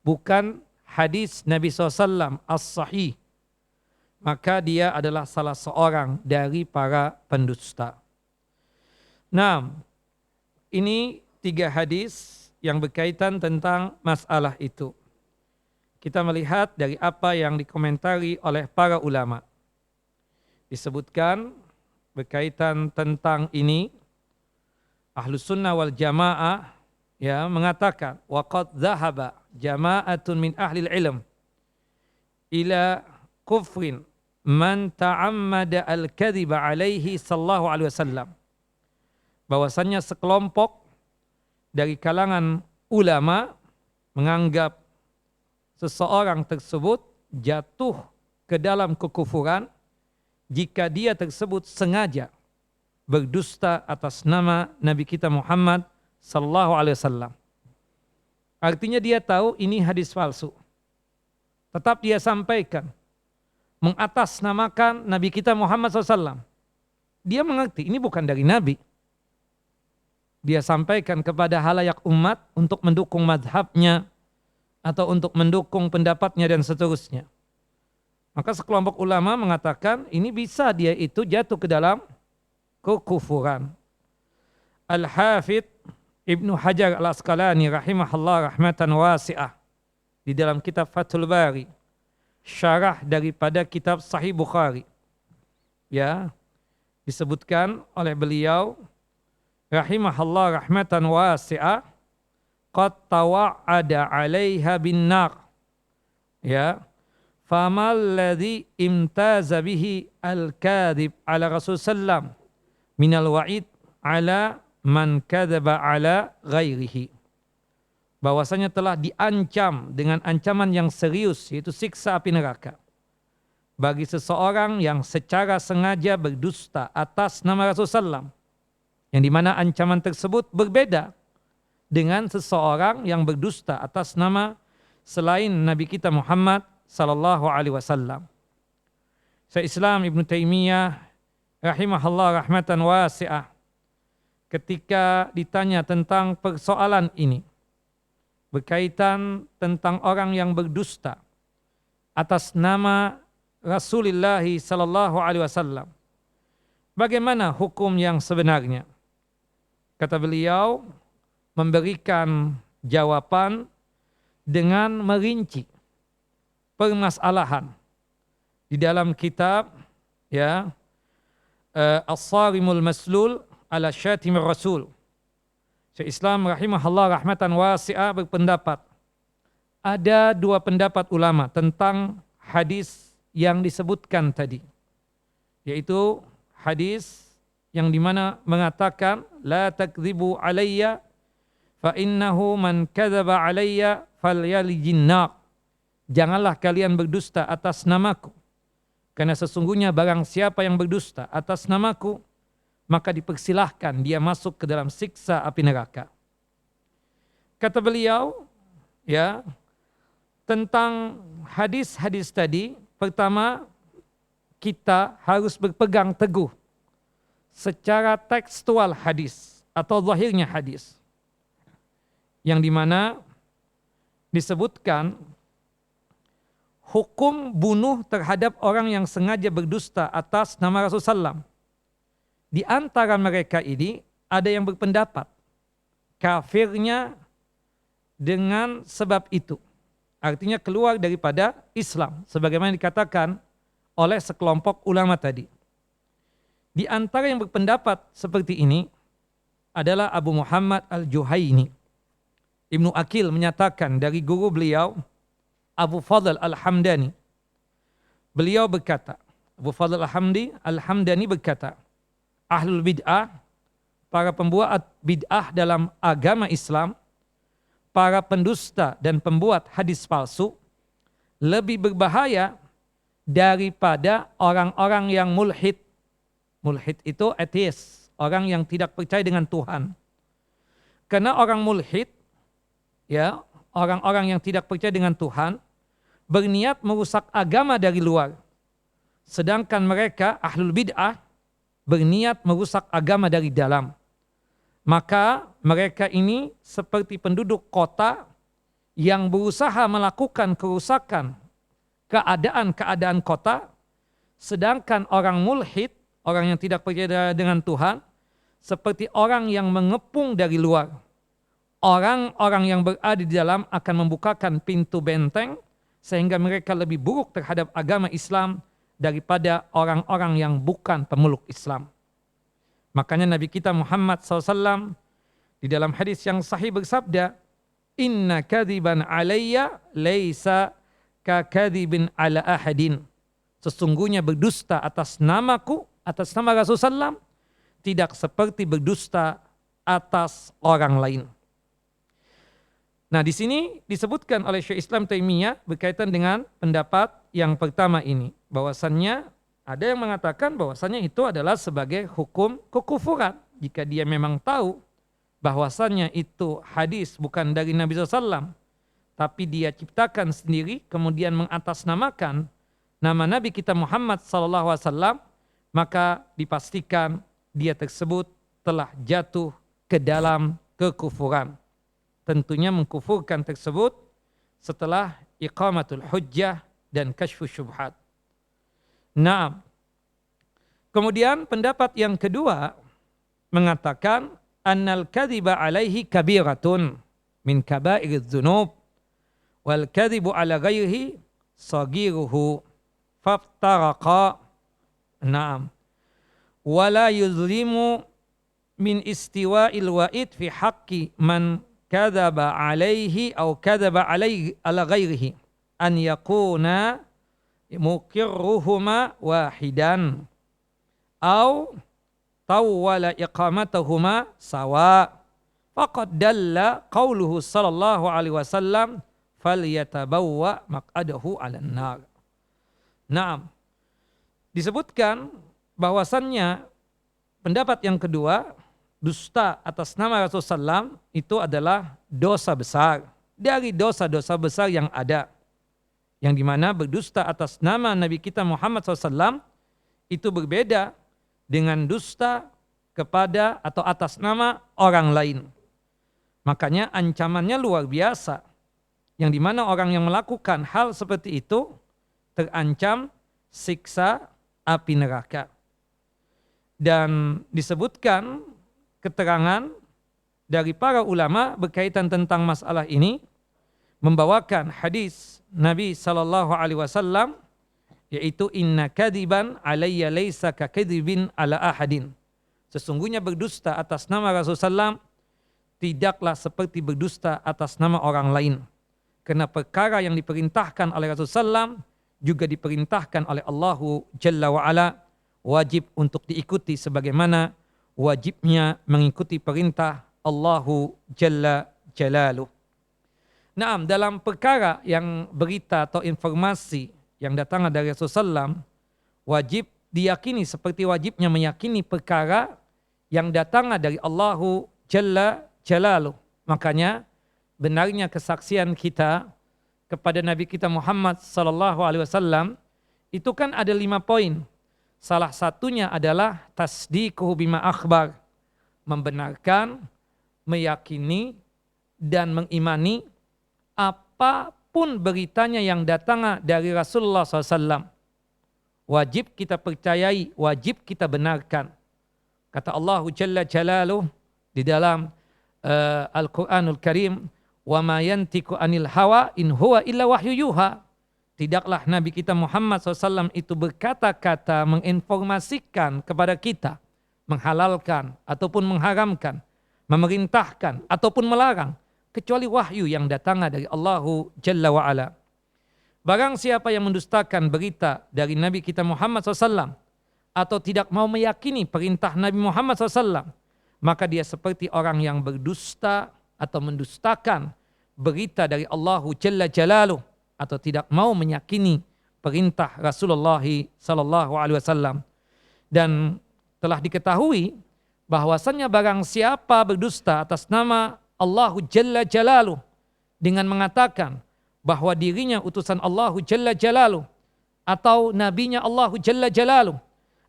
bukan hadis Nabi SAW as-sahih, maka dia adalah salah seorang dari para pendusta. Nah, ini 3 hadis yang berkaitan tentang masalah itu. Kita melihat dari apa yang dikomentari oleh para ulama. Disebutkan berkaitan tentang ini, Ahlus Sunnah wal Jamaah ya mengatakan waqad dhahaba jama'atun min ahli ilm ila kufrin man ta'ammada al-kadhiba alaihi sallallahu alaihi wasallam. Bahwasannya sekelompok dari kalangan ulama menganggap seseorang tersebut jatuh ke dalam kekufuran jika dia tersebut sengaja berdusta atas nama Nabi kita Muhammad sallallahu alaihi wasallam. Artinya dia tahu ini hadis palsu. Tetap dia sampaikan, mengatasnamakan Nabi kita Muhammad SAW. Dia mengerti ini bukan dari Nabi. Dia sampaikan kepada halayak umat untuk mendukung madhabnya atau untuk mendukung pendapatnya dan seterusnya. Maka sekelompok ulama mengatakan ini bisa dia itu jatuh ke dalam kekufuran. Al-Hafidh Ibnu Hajar Al-Asqalani rahimahullah rahmatan wasi'ah di dalam kitab Fathul Bari, syarah daripada kitab Sahih Bukhari, ya, disebutkan oleh beliau rahimahullah rahmatan wasi'ah, qad tawa'ada 'alaiha bin nar, ya, famal ladzi imtaza bihi al-kadhib ala Rasul sallam minal wa'id ala man kadzaba ala ghairihi. Bahwasanya telah diancam dengan ancaman yang serius, yaitu siksa api neraka bagi seseorang yang secara sengaja berdusta atas nama Rasulullah SAW, yang dimana ancaman tersebut berbeda dengan seseorang yang berdusta atas nama selain Nabi kita Muhammad sallallahu alaihi wasallam. Syekh Islam Ibnu Taimiyah rahimahullah rahmatan wasi'ah ketika ditanya tentang persoalan ini berkaitan tentang orang yang berdusta atas nama Rasulullah sallallahu alaihi wasallam, bagaimana hukum yang sebenarnya? Kata beliau, memberikan jawaban dengan merinci permasalahan di dalam kitab, ya, As-Sarimul Maslul ala Syatimir Rasul. Syekh Islam rahimahullah rahmatan wasi'ah berpendapat ada 2 pendapat ulama tentang hadis yang disebutkan tadi, yaitu hadis yang dimana mengatakan la takdzibu alayya fa innahu man kadzaba alayya falyalijin nar. Janganlah kalian berdusta atas namaku, karena sesungguhnya barang siapa yang berdusta atas namaku maka dipersilahkan dia masuk ke dalam siksa api neraka. Kata beliau, ya, tentang hadis-hadis tadi, pertama kita harus berpegang teguh secara tekstual hadis atau zahirnya hadis, yang dimana disebutkan hukum bunuh terhadap orang yang sengaja berdusta atas nama Rasulullah SAW. Di antara mereka ini ada yang berpendapat kafirnya dengan sebab itu, artinya keluar daripada Islam, sebagaimana dikatakan oleh sekelompok ulama tadi. Di antara yang berpendapat seperti ini adalah Abu Muhammad Al-Juhaini. Ibnu Aqil menyatakan dari guru beliau Abu Fadl Al-Hamdani. Beliau berkata, Abu Fadl Al-Hamdani berkata, Ahlul bid'ah, para pembuat bid'ah dalam agama Islam, para pendusta dan pembuat hadis palsu lebih berbahaya daripada orang-orang yang mulhid. Mulhid itu ateis, orang yang tidak percaya dengan Tuhan. Karena orang mulhid, ya, orang-orang yang tidak percaya dengan Tuhan berniat merusak agama dari luar. Sedangkan mereka ahlul bid'ah berniat merusak agama dari dalam. Maka mereka ini seperti penduduk kota yang berusaha melakukan kerusakan keadaan-keadaan kota, sedangkan orang mulhid, orang yang tidak percaya dengan Tuhan, seperti orang yang mengepung dari luar. Orang-orang yang berada di dalam akan membukakan pintu benteng sehingga mereka lebih buruk terhadap agama Islam daripada orang-orang yang bukan pemeluk Islam. Makanya Nabi kita Muhammad SAW di dalam hadis yang sahih bersabda, "Inna kadhiban alayya laisa ka kadhibin ala ahadin." Sesungguhnya berdusta atas namaku, atas nama Rasulullah SAW, tidak seperti berdusta atas orang lain. Nah, di sini disebutkan oleh Syekh Islam Taimiyah berkaitan dengan pendapat yang pertama ini, bahwasannya ada yang mengatakan bahwasannya itu adalah sebagai hukum kekufuran jika dia memang tahu bahwasannya itu hadis bukan dari Nabi SAW, tapi dia ciptakan sendiri kemudian mengatasnamakan nama Nabi kita Muhammad SAW, maka dipastikan dia tersebut telah jatuh ke dalam kekufuran. Tentunya mengkufurkan tersebut setelah iqamatul hujjah dan kasyfus syubhat. Nah, kemudian pendapat yang kedua mengatakan annal kadhiba alaihi kabiratun min kaba'iriz dzunub wal kadhibu ala ghairihi sagiruhu faftaraqa. Naam. Wala yuzlimu min istiwa'il wa'id fi haqqi man kadzaba alaihi aw kadzaba alaihi ala ghairihi an yakuna muqirruhuma wahidan aw tawwala iqamatahuma sawa faqad dalla qauluhu sallallahu alaihi wasallam falyatabawwa maq'adahu 'alan nar. Naam. Disebutkan bahwasannya pendapat yang kedua, dusta atas nama Rasulullah SAW itu adalah dosa besar dari dosa-dosa besar yang ada, yang dimana berdusta atas nama Nabi kita Muhammad SAW itu berbeda dengan dusta kepada atau atas nama orang lain. Makanya ancamannya luar biasa, yang dimana orang yang melakukan hal seperti itu terancam siksa api neraka. Dan disebutkan keterangan dari para ulama berkaitan tentang masalah ini, membawakan hadis Nabi SAW, yaitu inna kadiban alayya laysa ka kadibin ala ahadin. Sesungguhnya berdusta atas nama Rasulullah SAW tidaklah seperti berdusta atas nama orang lain. Karena perkara yang diperintahkan oleh Rasulullah SAW juga diperintahkan oleh Allahu Jalla wa'ala, wajib untuk diikuti sebagaimana wajibnya mengikuti perintah Allahu Jalla Jalaluh. Naam, dalam perkara yang berita atau informasi yang datang dari Rasulullah SAW, wajib diyakini seperti wajibnya meyakini perkara yang datang dari Allahu Jalla Jalaluh. Makanya benarnya kesaksian kita kepada Nabi kita Muhammad SAW itu kan ada 5 poin. Salah satunya adalah tasdiquhu bima akhbar, membenarkan, meyakini dan mengimani apapun beritanya yang datang dari Rasulullah SAW. Wajib kita percayai, wajib kita benarkan. Kata Allah Jalla Jalaluh di dalam Al-Quranul Karim, wa ma yantiqu anil hawa in huwa illa wahyu yuha. Tidaklah Nabi kita Muhammad SAW itu berkata-kata menginformasikan kepada kita, menghalalkan ataupun mengharamkan, memerintahkan ataupun melarang, kecuali wahyu yang datang dari Allahu Jalla wa'ala. Barang siapa yang mendustakan berita dari Nabi kita Muhammad SAW atau tidak mau meyakini perintah Nabi Muhammad SAW, maka dia seperti orang yang berdusta atau mendustakan berita dari Allahu Jalla Jalaluh, atau tidak mau meyakini perintah Rasulullah SAW. Dan telah diketahui bahwasannya barang siapa berdusta atas nama Allahu Jalla Jalaluh dengan mengatakan bahwa dirinya utusan Allahu Jalla Jalaluh atau nabinya Allahu Jalla Jalaluh,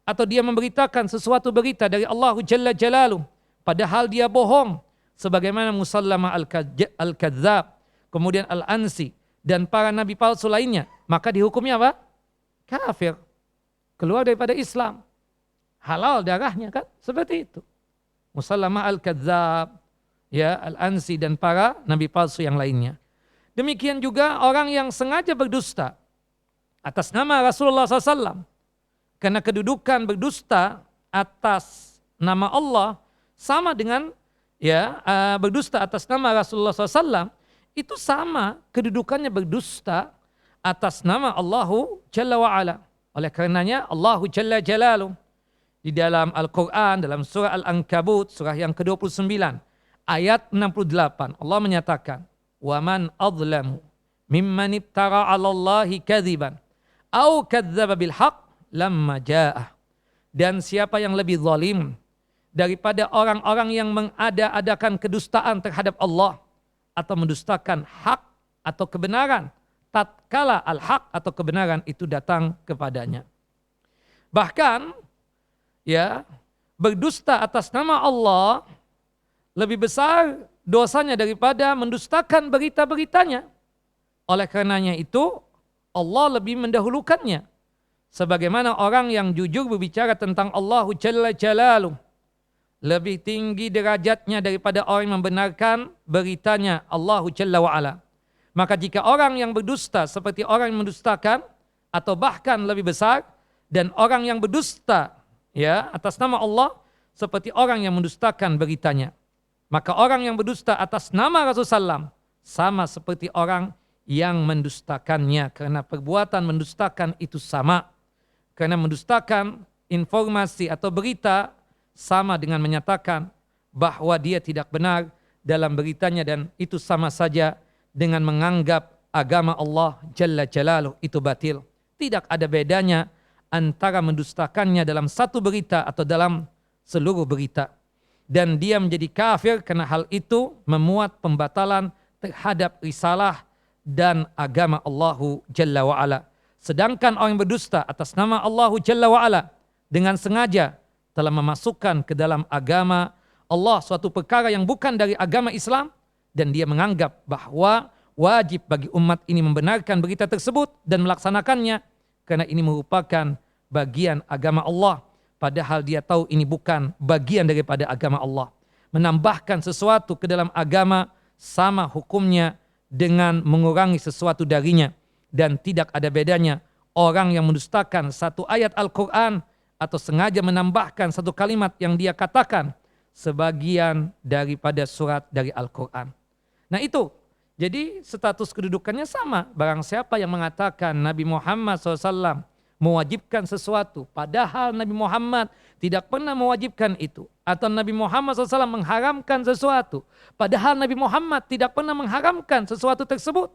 atau dia memberitakan sesuatu berita dari Allahu Jalla Jalaluh padahal dia bohong, sebagaimana Musallamah al-Kadzab, kemudian Al-Ansi, dan para nabi palsu lainnya, maka dihukumnya apa? Kafir. Keluar daripada Islam. Halal darahnya kan? Seperti itu. Musallamah Al-Kadzab, ya, Al-Ansi dan para nabi palsu yang lainnya. Demikian juga orang yang sengaja berdusta atas nama Rasulullah SAW. Karena kedudukan berdusta atas nama Allah sama dengan berdusta atas nama Rasulullah SAW, itu sama kedudukannya berdusta atas nama Allahu Jalla wa'ala. Oleh karenanya Allahu Jalla Jalaluh di dalam Al-Quran, dalam surah Al-Ankabut, surah yang ke-29, ayat 68, Allah menyatakan, وَمَنْ أَظْلَمُ مِمَّنِ ابْتَرَى عَلَى اللَّهِ كَذِبًا أَوْ كَذَّبَ بِالْحَقِّ لَمَّا جَاءَهُ. Dan siapa yang lebih zalim daripada orang-orang yang mengada-adakan kedustaan terhadap Allah atau mendustakan hak atau kebenaran tatkala al-haq atau kebenaran itu datang kepadanya. Bahkan berdusta atas nama Allah lebih besar dosanya daripada mendustakan berita-beritanya. Oleh karenanya itu Allah lebih mendahulukannya. Sebagaimana orang yang jujur berbicara tentang Allahu Jalla Jalaluh lebih tinggi derajatnya daripada orang yang membenarkan beritanya Allahu Jalla wa'ala. Maka jika orang yang berdusta seperti orang yang mendustakan, atau bahkan lebih besar, dan orang yang berdusta atas nama Allah seperti orang yang mendustakan beritanya, maka orang yang berdusta atas nama Rasulullah SAW sama seperti orang yang mendustakannya. Karena perbuatan mendustakan itu sama. Karena mendustakan informasi atau berita sama dengan menyatakan bahwa dia tidak benar dalam beritanya, dan itu sama saja dengan menganggap agama Allah Jalla Jalaluh itu batil. Tidak ada bedanya antara mendustakannya dalam satu berita atau dalam seluruh berita. Dan dia menjadi kafir karena hal itu memuat pembatalan terhadap risalah dan agama Allahu Jalla wa'ala. Sedangkan orang yang berdusta atas nama Allahu Jalla wa'ala dengan sengaja telah memasukkan ke dalam agama Allah suatu perkara yang bukan dari agama Islam, dan dia menganggap bahwa wajib bagi umat ini membenarkan berita tersebut dan melaksanakannya karena ini merupakan bagian agama Allah, padahal dia tahu ini bukan bagian daripada agama Allah. Menambahkan sesuatu ke dalam agama sama hukumnya dengan mengurangi sesuatu darinya, dan tidak ada bedanya orang yang mendustakan satu ayat Al-Quran atau sengaja menambahkan satu kalimat yang dia katakan sebagian daripada surat dari Al-Quran. Nah itu, jadi status kedudukannya sama. Barang siapa yang mengatakan Nabi Muhammad SAW mewajibkan sesuatu, padahal Nabi Muhammad tidak pernah mewajibkan itu. Atau Nabi Muhammad SAW mengharamkan sesuatu, padahal Nabi Muhammad tidak pernah mengharamkan sesuatu tersebut,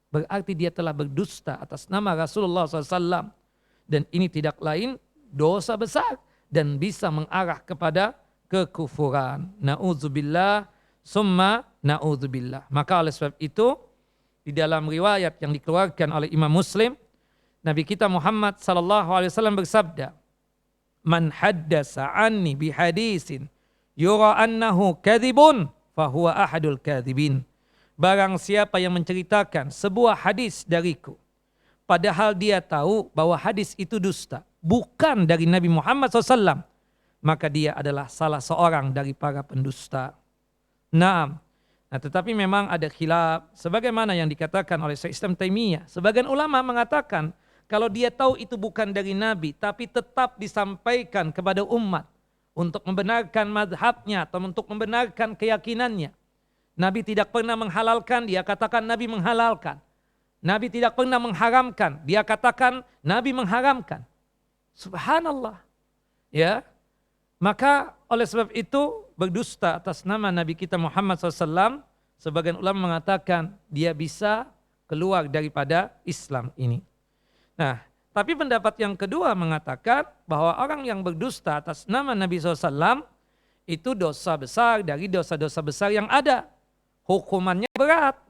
berarti dia telah berdusta atas nama Rasulullah SAW. Dan ini tidak lain dosa besar dan bisa mengarah kepada kekufuran. Na'udzubillah summa na'udzubillah. Maka oleh sebab itu di dalam riwayat yang dikeluarkan oleh Imam Muslim, Nabi kita Muhammad SAW bersabda, "Man haddasa anni bihadisin yura annahu kadhibun fahuwa ahadul kadhibin." Barang siapa yang menceritakan sebuah hadis dariku, padahal dia tahu bahwa hadis itu dusta, bukan dari Nabi Muhammad SAW, maka dia adalah salah seorang dari para pendusta. Nah, tetapi memang ada khilaf, sebagaimana yang dikatakan oleh Syekh Islam Taimiyah. Sebagian ulama mengatakan kalau dia tahu itu bukan dari Nabi, tapi tetap disampaikan kepada umat untuk membenarkan mazhabnya atau untuk membenarkan keyakinannya. Nabi tidak pernah menghalalkan, dia katakan Nabi menghalalkan. Nabi tidak pernah mengharamkan, dia katakan Nabi mengharamkan. Subhanallah. Ya, maka oleh sebab itu berdusta atas nama Nabi kita Muhammad SAW, sebagian ulama mengatakan dia bisa keluar daripada Islam ini. Nah, tapi pendapat yang kedua mengatakan bahwa orang yang berdusta atas nama Nabi SAW itu dosa besar dari dosa-dosa besar yang ada. Hukumannya berat,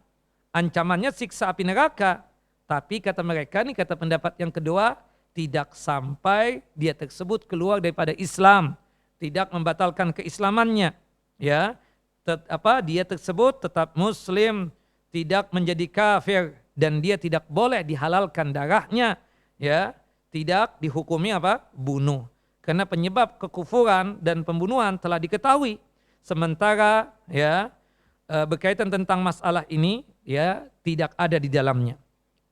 ancamannya siksa api neraka. Tapi kata mereka, ini kata pendapat yang kedua, tidak sampai dia tersebut keluar daripada Islam, tidak membatalkan keislamannya, ya. Dia tersebut tetap muslim, tidak menjadi kafir dan dia tidak boleh dihalalkan darahnya, ya, tidak dihukumi apa? Bunuh. Karena penyebab kekufuran dan pembunuhan telah diketahui. Sementara ya berkaitan tentang masalah ini ya tidak ada di dalamnya.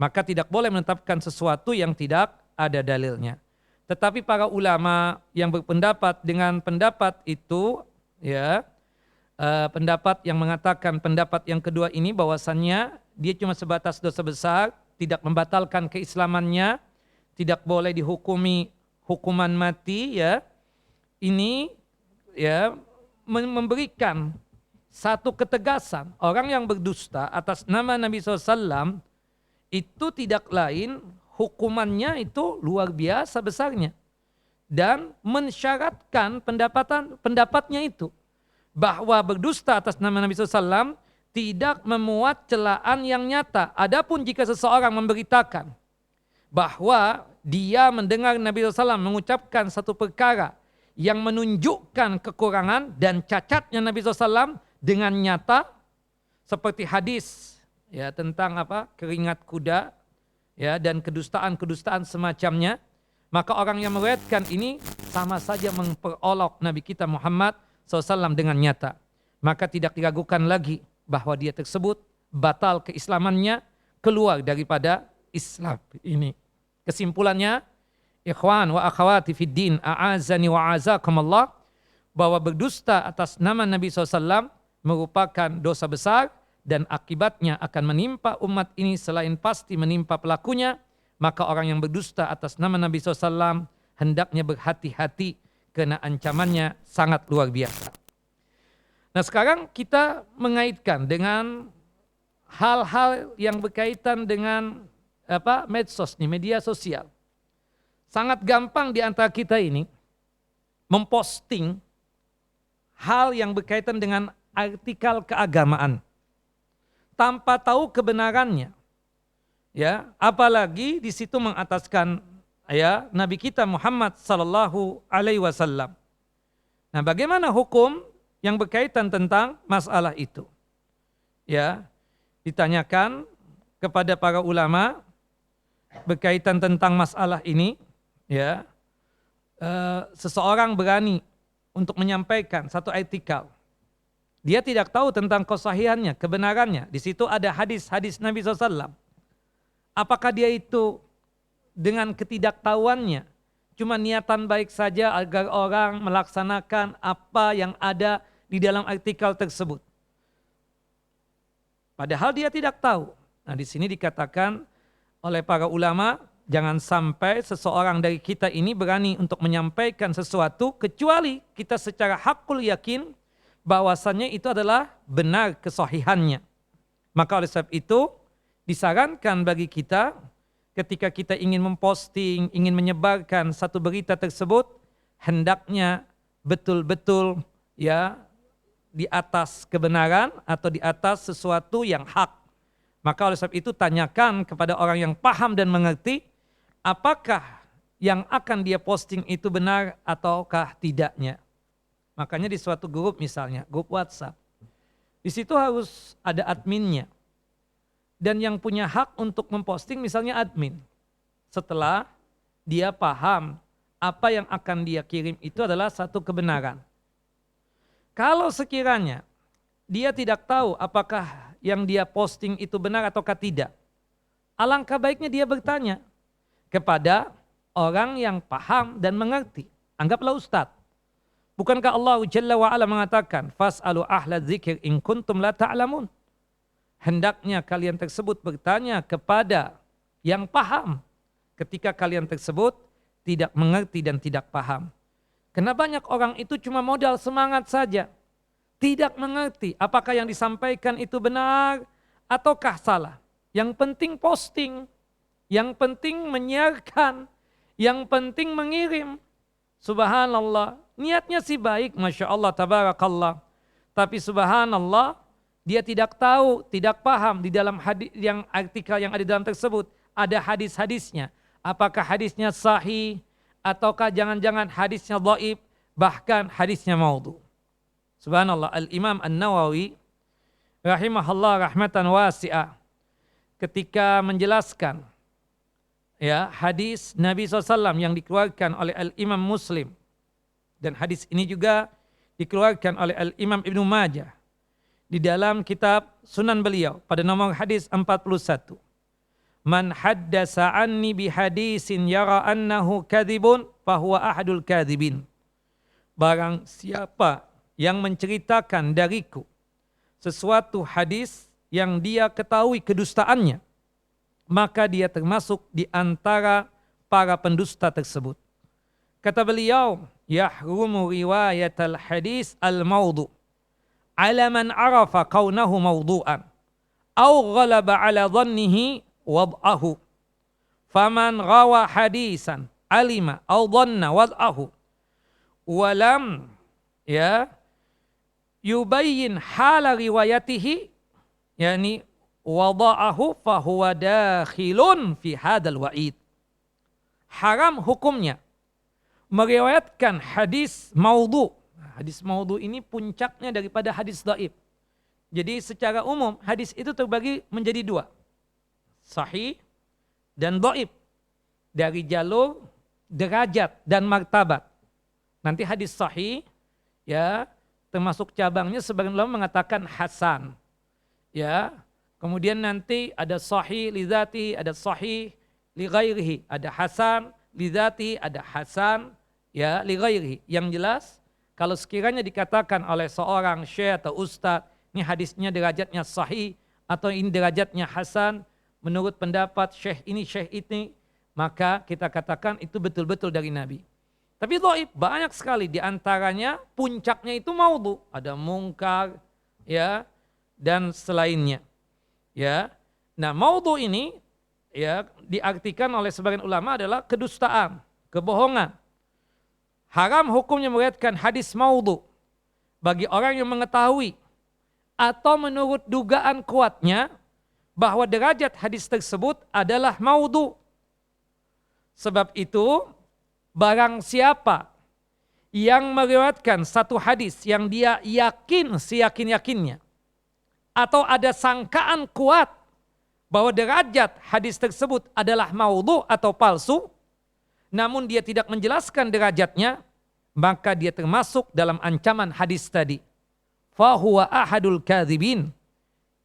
Maka tidak boleh menetapkan sesuatu yang tidak ada dalilnya. Tetapi para ulama yang berpendapat dengan pendapat itu ya pendapat yang mengatakan pendapat yang kedua ini bahwasannya dia cuma sebatas dosa besar, tidak membatalkan keislamannya, tidak boleh dihukumi hukuman mati ya. Ini ya memberikan satu ketegasan orang yang berdusta atas nama Nabi SAW itu tidak lain hukumannya itu luar biasa besarnya dan mensyaratkan pendapatnya itu bahwa berdusta atas nama Nabi SAW tidak memuat celaan yang nyata. Adapun jika seseorang memberitakan bahwa dia mendengar Nabi SAW mengucapkan satu perkara yang menunjukkan kekurangan dan cacatnya Nabi SAW dengan nyata, seperti hadis ya tentang keringat kuda ya dan kedustaan semacamnya, maka orang yang meriwayatkan ini sama saja memperolok Nabi kita Muhammad SAW dengan nyata. Maka tidak diragukan lagi bahwa dia tersebut batal keislamannya, keluar daripada Islam ini. Kesimpulannya, ikhwan wa akhawati fid din, a'azani wa a'azakumullah, bahwa berdusta atas nama Nabi SAW merupakan dosa besar dan akibatnya akan menimpa umat ini selain pasti menimpa pelakunya. Maka orang yang berdusta atas nama Nabi SAW hendaknya berhati-hati karena ancamannya sangat luar biasa. Nah sekarang kita mengaitkan dengan hal-hal yang berkaitan dengan medsos nih, media sosial. Sangat gampang di antara kita ini memposting hal yang berkaitan dengan artikel keagamaan tanpa tahu kebenarannya. Ya, apalagi di situ mengataskan ya Nabi kita Muhammad sallallahu alaihi wasallam. Nah, bagaimana hukum yang berkaitan tentang masalah itu? Ya, ditanyakan kepada para ulama berkaitan tentang masalah ini, ya. Seseorang berani untuk menyampaikan satu artikel. Dia tidak tahu tentang kesahihannya, kebenarannya. Di situ ada hadis-hadis Nabi SAW. Apakah dia itu dengan ketidaktahuannya, cuma niatan baik saja agar orang melaksanakan apa yang ada di dalam artikel tersebut. Padahal dia tidak tahu. Nah, di sini dikatakan oleh para ulama, jangan sampai seseorang dari kita ini berani untuk menyampaikan sesuatu kecuali kita secara hakul yakin bahwasannya itu adalah benar kesahihannya. Maka oleh sebab itu disarankan bagi kita ketika kita ingin memposting, ingin menyebarkan satu berita tersebut, hendaknya betul-betul ya di atas kebenaran atau di atas sesuatu yang hak. Maka oleh sebab itu tanyakan kepada orang yang paham dan mengerti apakah yang akan dia posting itu benar ataukah tidaknya. Makanya di suatu grup misalnya, grup WhatsApp, di situ harus ada adminnya. Dan yang punya hak untuk memposting misalnya admin. Setelah dia paham apa yang akan dia kirim itu adalah satu kebenaran. Kalau sekiranya dia tidak tahu apakah yang dia posting itu benar ataukah tidak, alangkah baiknya dia bertanya kepada orang yang paham dan mengerti. Anggaplah ustadz. Bukankah Allah Jalla wa'ala mengatakan, fas'alu ahla dzikir in kuntum la ta'lamun. Hendaknya kalian tersebut bertanya kepada yang paham ketika kalian tersebut tidak mengerti dan tidak paham. Karena banyak orang itu cuma modal semangat saja. Tidak mengerti apakah yang disampaikan itu benar ataukah salah. Yang penting posting, yang penting menyiarkan, yang penting mengirim. Subhanallah, niatnya sih baik, Masya Allah, tabarakallah. Tapi subhanallah, dia tidak tahu, tidak paham di dalam hadis yang artikel yang ada dalam tersebut ada hadis-hadisnya. Apakah hadisnya sahih ataukah jangan-jangan hadisnya dhaif, bahkan hadisnya maudhu. Subhanallah, Al-Imam An-Nawawi rahimahullah rahmatan wasi'ah ketika menjelaskan ya hadis Nabi SAW yang dikeluarkan oleh Al-Imam Muslim, dan hadis ini juga dikeluarkan oleh Al-Imam Ibnu Majah di dalam kitab Sunan beliau pada nomor hadis 41. Man haddasa anni bihadisin yara annahu kadhibun fahuwa ahadul kadhibin. Barang siapa yang menceritakan dariku sesuatu hadis yang dia ketahui kedustaannya, maka dia termasuk di antara para pendusta tersebut. Kata beliau, yahrumu riwayatal hadis al-mawdu' ala man arafa kaunahu mawdu'an aw ghalaba ala dhannihi wad'ahu. Faman rawa hadisan alima aw dhanna wad'ahu walam yubayyin hala riwayatihi yani wada'ahu fahuwa dakhilun fi hadal wa'id. Haram hukumnya meriwayatkan hadis maudhu. Hadis maudhu ini puncaknya daripada hadis dhaif. Jadi secara umum hadis itu terbagi menjadi dua, sahih dan dhaif, dari jalur derajat dan martabat. Nanti hadis sahih ya termasuk cabangnya sebagian ulama mengatakan hasan. Ya, kemudian nanti ada sahih li dzati, ada sahih li ghairihi, ada hasan li dzati, ada hasan ya li ghairihi. Yang jelas kalau sekiranya dikatakan oleh seorang syekh atau ustadz, ini hadisnya derajatnya sahih atau ini derajatnya hasan menurut pendapat syekh ini, maka kita katakan itu betul-betul dari Nabi. Tapi dhaif banyak sekali, di antaranya puncaknya itu maudhu, ada mungkar ya dan selainnya. Ya. Nah, maudhu ini ya diartikan oleh sebagian ulama adalah kedustaan, kebohongan. Haram hukumnya meriwayatkan hadis maudhu bagi orang yang mengetahui atau menurut dugaan kuatnya bahwa derajat hadis tersebut adalah maudhu. Sebab itu barang siapa yang meriwayatkan satu hadis yang dia yakin seyakin-yakinnya atau ada sangkaan kuat bahwa derajat hadis tersebut adalah maudhu atau palsu, namun dia tidak menjelaskan derajatnya, maka dia termasuk dalam ancaman hadis tadi. Fahuwa ahadul kadhibin.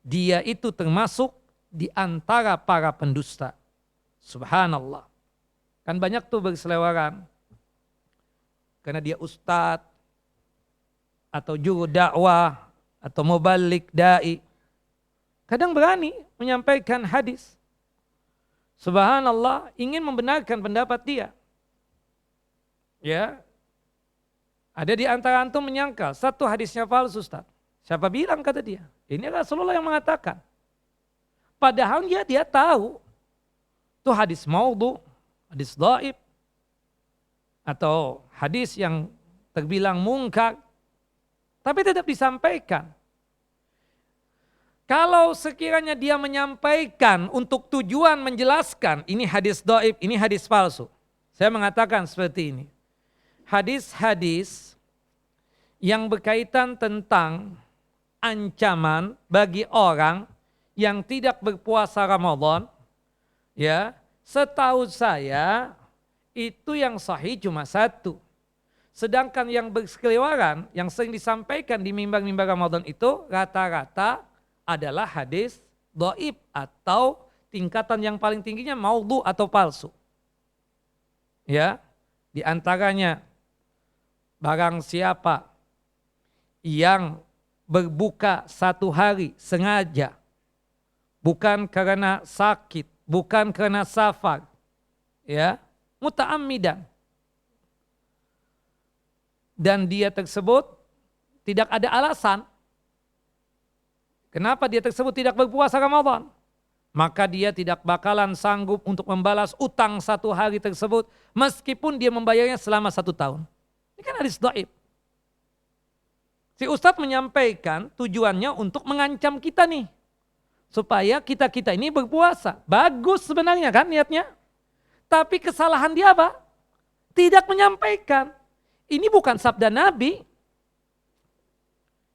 Dia itu termasuk di antara para pendusta. Subhanallah. Kan banyak tuh berselewaran. Karena dia ustadz, atau juru dakwah, atau mubalik da'i. Kadang berani menyampaikan hadis. Subhanallah, ingin membenarkan pendapat dia. Ya, ada di antara antum menyangkal satu hadisnya palsu, Ustaz. Siapa bilang, kata dia? Ini Rasulullah yang mengatakan. Padahal dia tahu itu hadis maudhu, hadis dhaif, atau hadis yang terbilang mungkar, tapi tetap disampaikan. Kalau sekiranya dia menyampaikan untuk tujuan menjelaskan ini hadis dhaif, ini hadis palsu, saya mengatakan seperti ini. Hadis-hadis yang berkaitan tentang ancaman bagi orang yang tidak berpuasa Ramadan, ya, setahu saya itu yang sahih cuma satu. Sedangkan yang berseliweran, yang sering disampaikan di mimbar-mimbar Ramadan itu rata-rata adalah hadis dhaif atau tingkatan yang paling tingginya maudhu atau palsu. Ya, di antaranya barang siapa yang berbuka satu hari sengaja, bukan karena sakit, bukan karena safar, ya, muta'ammidan, dan dia tersebut tidak ada alasan kenapa dia tersebut tidak berpuasa Ramadan, maka dia tidak bakalan sanggup untuk membalas utang satu hari tersebut meskipun dia membayarnya selama 1 tahun. Ini kan hadis dhaif. Si Ustadz menyampaikan tujuannya untuk mengancam kita nih, supaya kita ini berpuasa. Bagus sebenarnya kan niatnya. Tapi kesalahan dia apa? Tidak menyampaikan. Ini bukan sabda Nabi.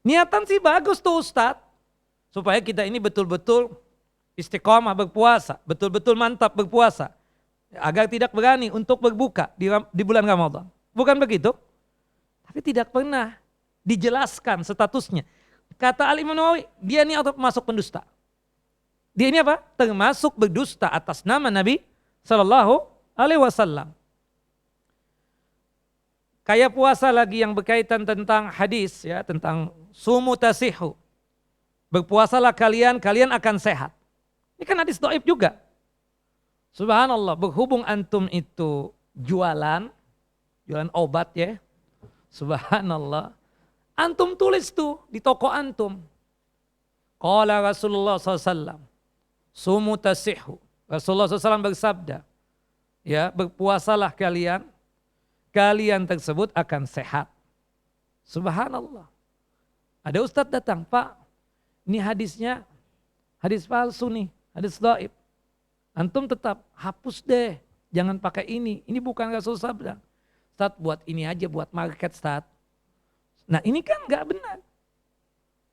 Niatan sih bagus tuh Ustadz. Supaya kita ini betul-betul istiqomah berpuasa, betul-betul mantap berpuasa. Agar tidak berani untuk berbuka di bulan Ramadan. Bukan begitu? Tapi tidak pernah dijelaskan statusnya. Kata Al-Imam Nawawi, dia ini masuk pendusta. Dia ini apa? Termasuk berdusta atas nama Nabi Sallallahu Alaihi Wasallam. Kayak puasa lagi yang berkaitan tentang hadis, ya, tentang sumu tasihu. Berpuasalah kalian, kalian akan sehat. Ini kan hadis dhaif juga. Subhanallah, berhubung antum itu jualan obat ya. Subhanallah. Antum tulis tuh di toko antum. Qala Rasulullah SAW, sumu tasihu. Rasulullah SAW bersabda, ya, berpuasalah kalian, kalian tersebut akan sehat. Subhanallah. Ada ustadz datang, Pak, ini hadisnya hadis palsu nih, hadis dhaif. Antum tetap hapus deh, jangan pakai ini bukan Rasul sabda. Ustadz buat ini aja, buat market Ustadz. Nah ini kan gak benar.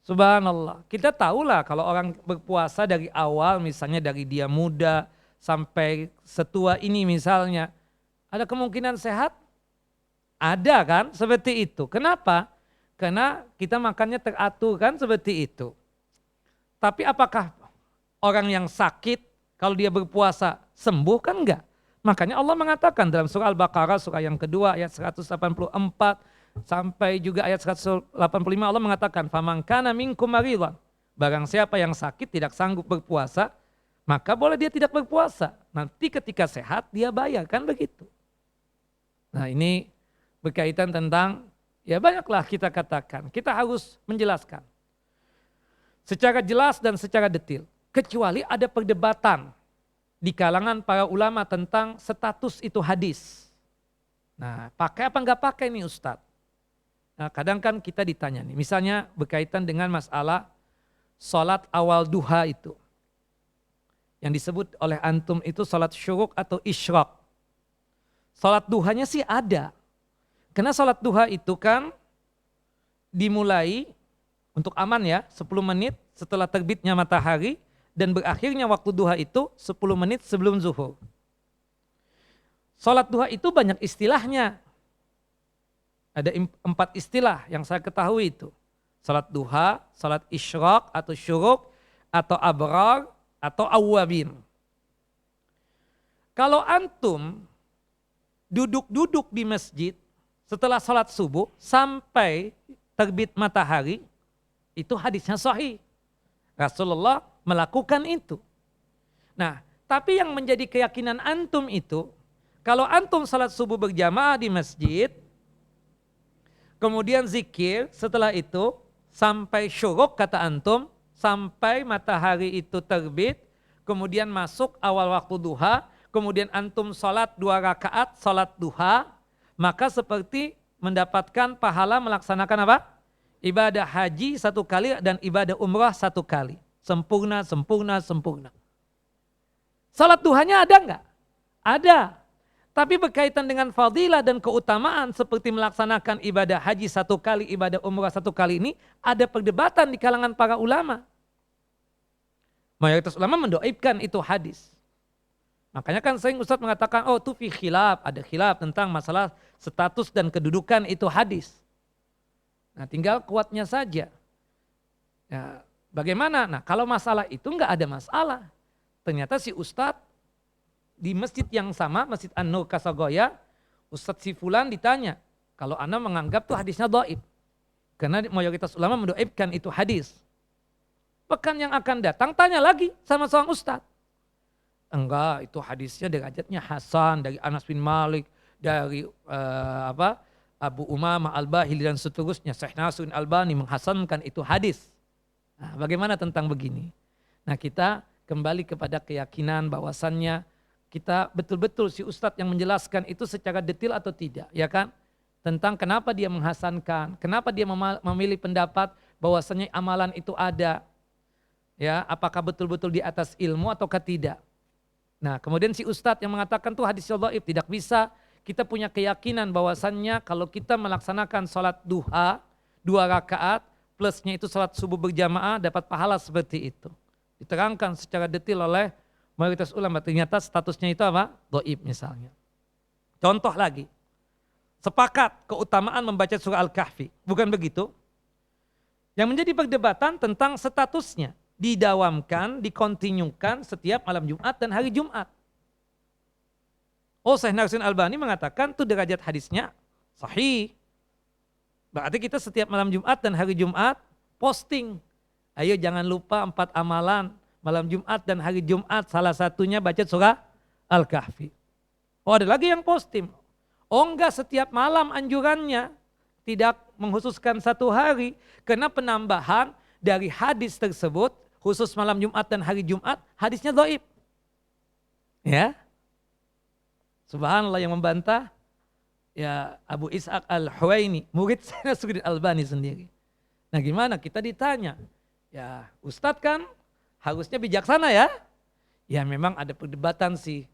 Subhanallah, kita tahulah kalau orang berpuasa dari awal, misalnya dari dia muda sampai setua ini misalnya, ada kemungkinan sehat? Ada kan seperti itu. Kenapa? Karena kita makannya teratur kan seperti itu. Tapi apakah orang yang sakit kalau dia berpuasa sembuh? Kan enggak. Makanya Allah mengatakan dalam surah Al-Baqarah surah yang kedua ayat 184 sampai juga ayat 185 Allah mengatakan faman kana minkum maridan, barang siapa yang sakit tidak sanggup berpuasa maka boleh dia tidak berpuasa, nanti ketika sehat dia bayar, kan begitu. Nah ini berkaitan tentang, ya banyaklah kita katakan, kita harus menjelaskan secara jelas dan secara detail. Kecuali ada perdebatan di kalangan para ulama tentang status itu hadis. Nah pakai apa enggak pakai nih Ustadz? Nah kadang kan kita ditanya nih, misalnya berkaitan dengan masalah sholat awal duha itu. Yang disebut oleh antum itu sholat syuruk atau isyraq. Sholat duhanya sih ada. Karena sholat duha itu kan dimulai untuk aman ya 10 menit setelah terbitnya matahari dan berakhirnya waktu duha itu 10 menit sebelum zuhur. Sholat duha itu banyak istilahnya. Ada 4 istilah yang saya ketahui itu. Sholat duha, sholat isyraq atau syuruk, atau abrar, atau awwabin. Kalau antum duduk-duduk di masjid setelah sholat subuh sampai terbit matahari, itu hadisnya sahih. Rasulullah melakukan itu. Nah, tapi yang menjadi keyakinan antum itu, kalau antum salat subuh berjamaah di masjid, kemudian zikir setelah itu sampai syuruk kata antum, sampai matahari itu terbit, kemudian masuk awal waktu duha, kemudian antum salat 2 rakaat salat duha, maka seperti mendapatkan pahala melaksanakan apa? Ibadah haji 1 kali dan ibadah umrah 1 kali. Sempurna, sempurna, sempurna. Salat duhanya ada enggak? Ada. Tapi berkaitan dengan fadilah dan keutamaan seperti melaksanakan ibadah haji 1 kali, ibadah umrah 1 kali ini, ada perdebatan di kalangan para ulama. Mayoritas ulama mendoibkan itu hadis. Makanya kan sering Ustadz mengatakan, oh itu fi khilaf, ada khilaf tentang masalah status dan kedudukan itu hadis. Nah tinggal kuatnya saja. Ya, bagaimana? Nah kalau masalah itu enggak ada masalah. Ternyata si Ustadz di masjid yang sama, Masjid An-Nur Kasagoya, Ustadz si Fulan ditanya, kalau Anda menganggap tuh hadisnya dhaif. Karena mayoritas ulama mendoibkan itu hadis. Pekan yang akan datang tanya lagi sama seorang Ustadz. Enggak, itu hadisnya derajatnya Hasan, dari Anas bin Malik, dari Abu Umamah Al-Bahili dan seterusnya. Syekh Nasruddin Albani menghasankan itu hadis. Nah, bagaimana tentang begini? Nah kita kembali kepada keyakinan bahwasannya kita betul-betul si Ustadz yang menjelaskan itu secara detail atau tidak, ya kan? Tentang kenapa dia menghasankan, kenapa dia memilih pendapat bahwasannya amalan itu ada, ya, apakah betul-betul di atas ilmu ataukah tidak? Nah, kemudian si Ustadz yang mengatakan tuh hadis dhaif, tidak bisa. Kita punya keyakinan bahwasannya kalau kita melaksanakan sholat duha 2 rakaat, plusnya itu salat subuh berjamaah dapat pahala seperti itu. Diterangkan secara detail oleh mayoritas ulama, ternyata statusnya itu apa? Dhaif misalnya. Contoh lagi, sepakat keutamaan membaca surah Al-Kahfi, bukan begitu? Yang menjadi perdebatan tentang statusnya, didawamkan, dikontinyukan setiap malam Jumat dan hari Jumat. Syekh Nasruddin Albani mengatakan itu derajat hadisnya sahih. Berarti kita setiap malam Jumat dan hari Jumat posting. Ayo jangan lupa 4 amalan malam Jumat dan hari Jumat, salah satunya baca surah Al-Kahfi. Ada lagi yang posting. Enggak, setiap malam anjurannya, tidak menghususkan satu hari. Karena penambahan dari hadis tersebut, khusus malam Jumat dan hari Jumat, hadisnya dhaif. Ya. Subhanallah, yang membantah ya Abu Ishaq Al-Huwaini, murid Nasruddin Albani sendiri. Nah gimana, kita ditanya, ya Ustadz kan harusnya bijaksana ya. Ya memang ada perdebatan sih.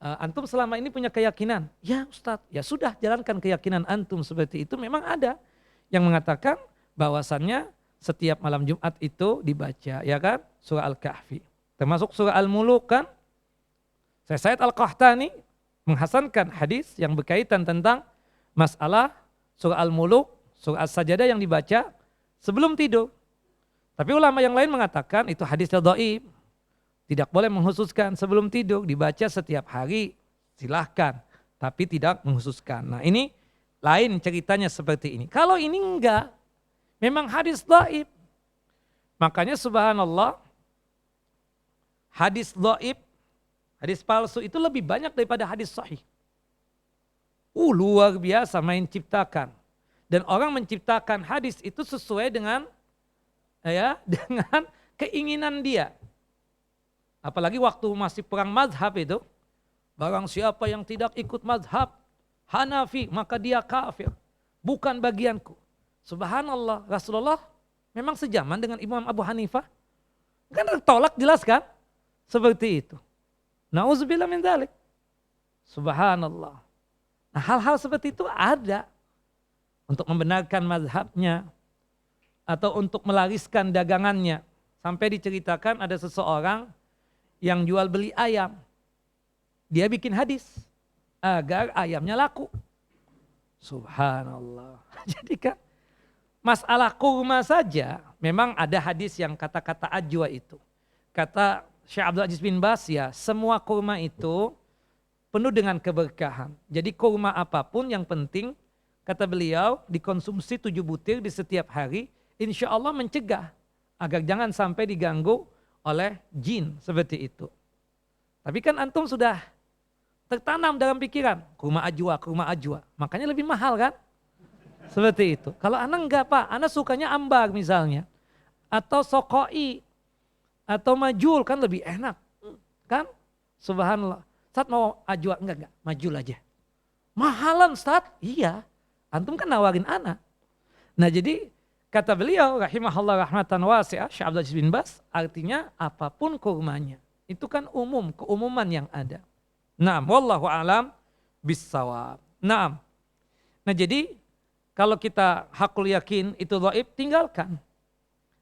Antum selama ini punya keyakinan, ya Ustadz, ya sudah jalankan keyakinan antum seperti itu. Memang ada yang mengatakan bahwasannya setiap malam Jumat itu dibaca, ya kan, surah Al-Kahfi. Termasuk surah Al-Muluk kan. Said Al-Qahtani menghasankan hadis yang berkaitan tentang masalah surah Al-Muluk, surah As-Sajadah yang dibaca sebelum tidur. Tapi ulama yang lain mengatakan itu hadisnya dhaif. Tidak boleh menghususkan sebelum tidur, dibaca setiap hari, silahkan. Tapi tidak menghususkan. Nah ini lain ceritanya seperti ini. Kalau ini enggak, memang hadis dhaif. Makanya subhanallah, hadis dhaif, hadis palsu itu lebih banyak daripada hadis sahih. Luar biasa main ciptakan. Dan orang menciptakan hadis itu sesuai dengan dengan keinginan dia. Apalagi waktu masih perang mazhab itu, barang siapa yang tidak ikut mazhab Hanafi maka dia kafir, bukan bagianku. Subhanallah, Rasulullah memang sejaman dengan Imam Abu Hanifah. Kan tolak jelas kan? Seperti itu. Nauzubillah min dzalik. Subhanallah. Nah, hal-hal seperti itu ada untuk membenarkan mazhabnya atau untuk melariskan dagangannya. Sampai diceritakan ada seseorang yang jual beli ayam. Dia bikin hadis agar ayamnya laku. Subhanallah. Jadi kan masalah kurma saja memang ada hadis yang kata-kata ajwa itu. Kata Syekh Abdul Aziz bin Baz, ya semua kurma itu penuh dengan keberkahan. Jadi kurma apapun yang penting kata beliau dikonsumsi 7 butir di setiap hari, insya Allah mencegah agar jangan sampai diganggu oleh jin seperti itu. Tapi kan antum sudah tertanam dalam pikiran, kurma ajwa, makanya lebih mahal kan? Seperti itu. Kalau anak enggak Pak, anak sukanya ambar misalnya, atau sokoi, atau majul kan lebih enak, kan? Subhanallah. Ustaz mau ajwa enggak, majul aja. Mahalan Ustaz? Iya, antum kan nawarin anak. Nah jadi kata beliau rahimahullah rahmatan wasi'ah, Syekh Abdul Aziz bin Baz, artinya apapun kurmanya. Itu kan umum, keumuman yang ada. Naam, wallahu alam bissawab. Naam. Nah jadi kalau kita hakul yakin itu dhaif, tinggalkan.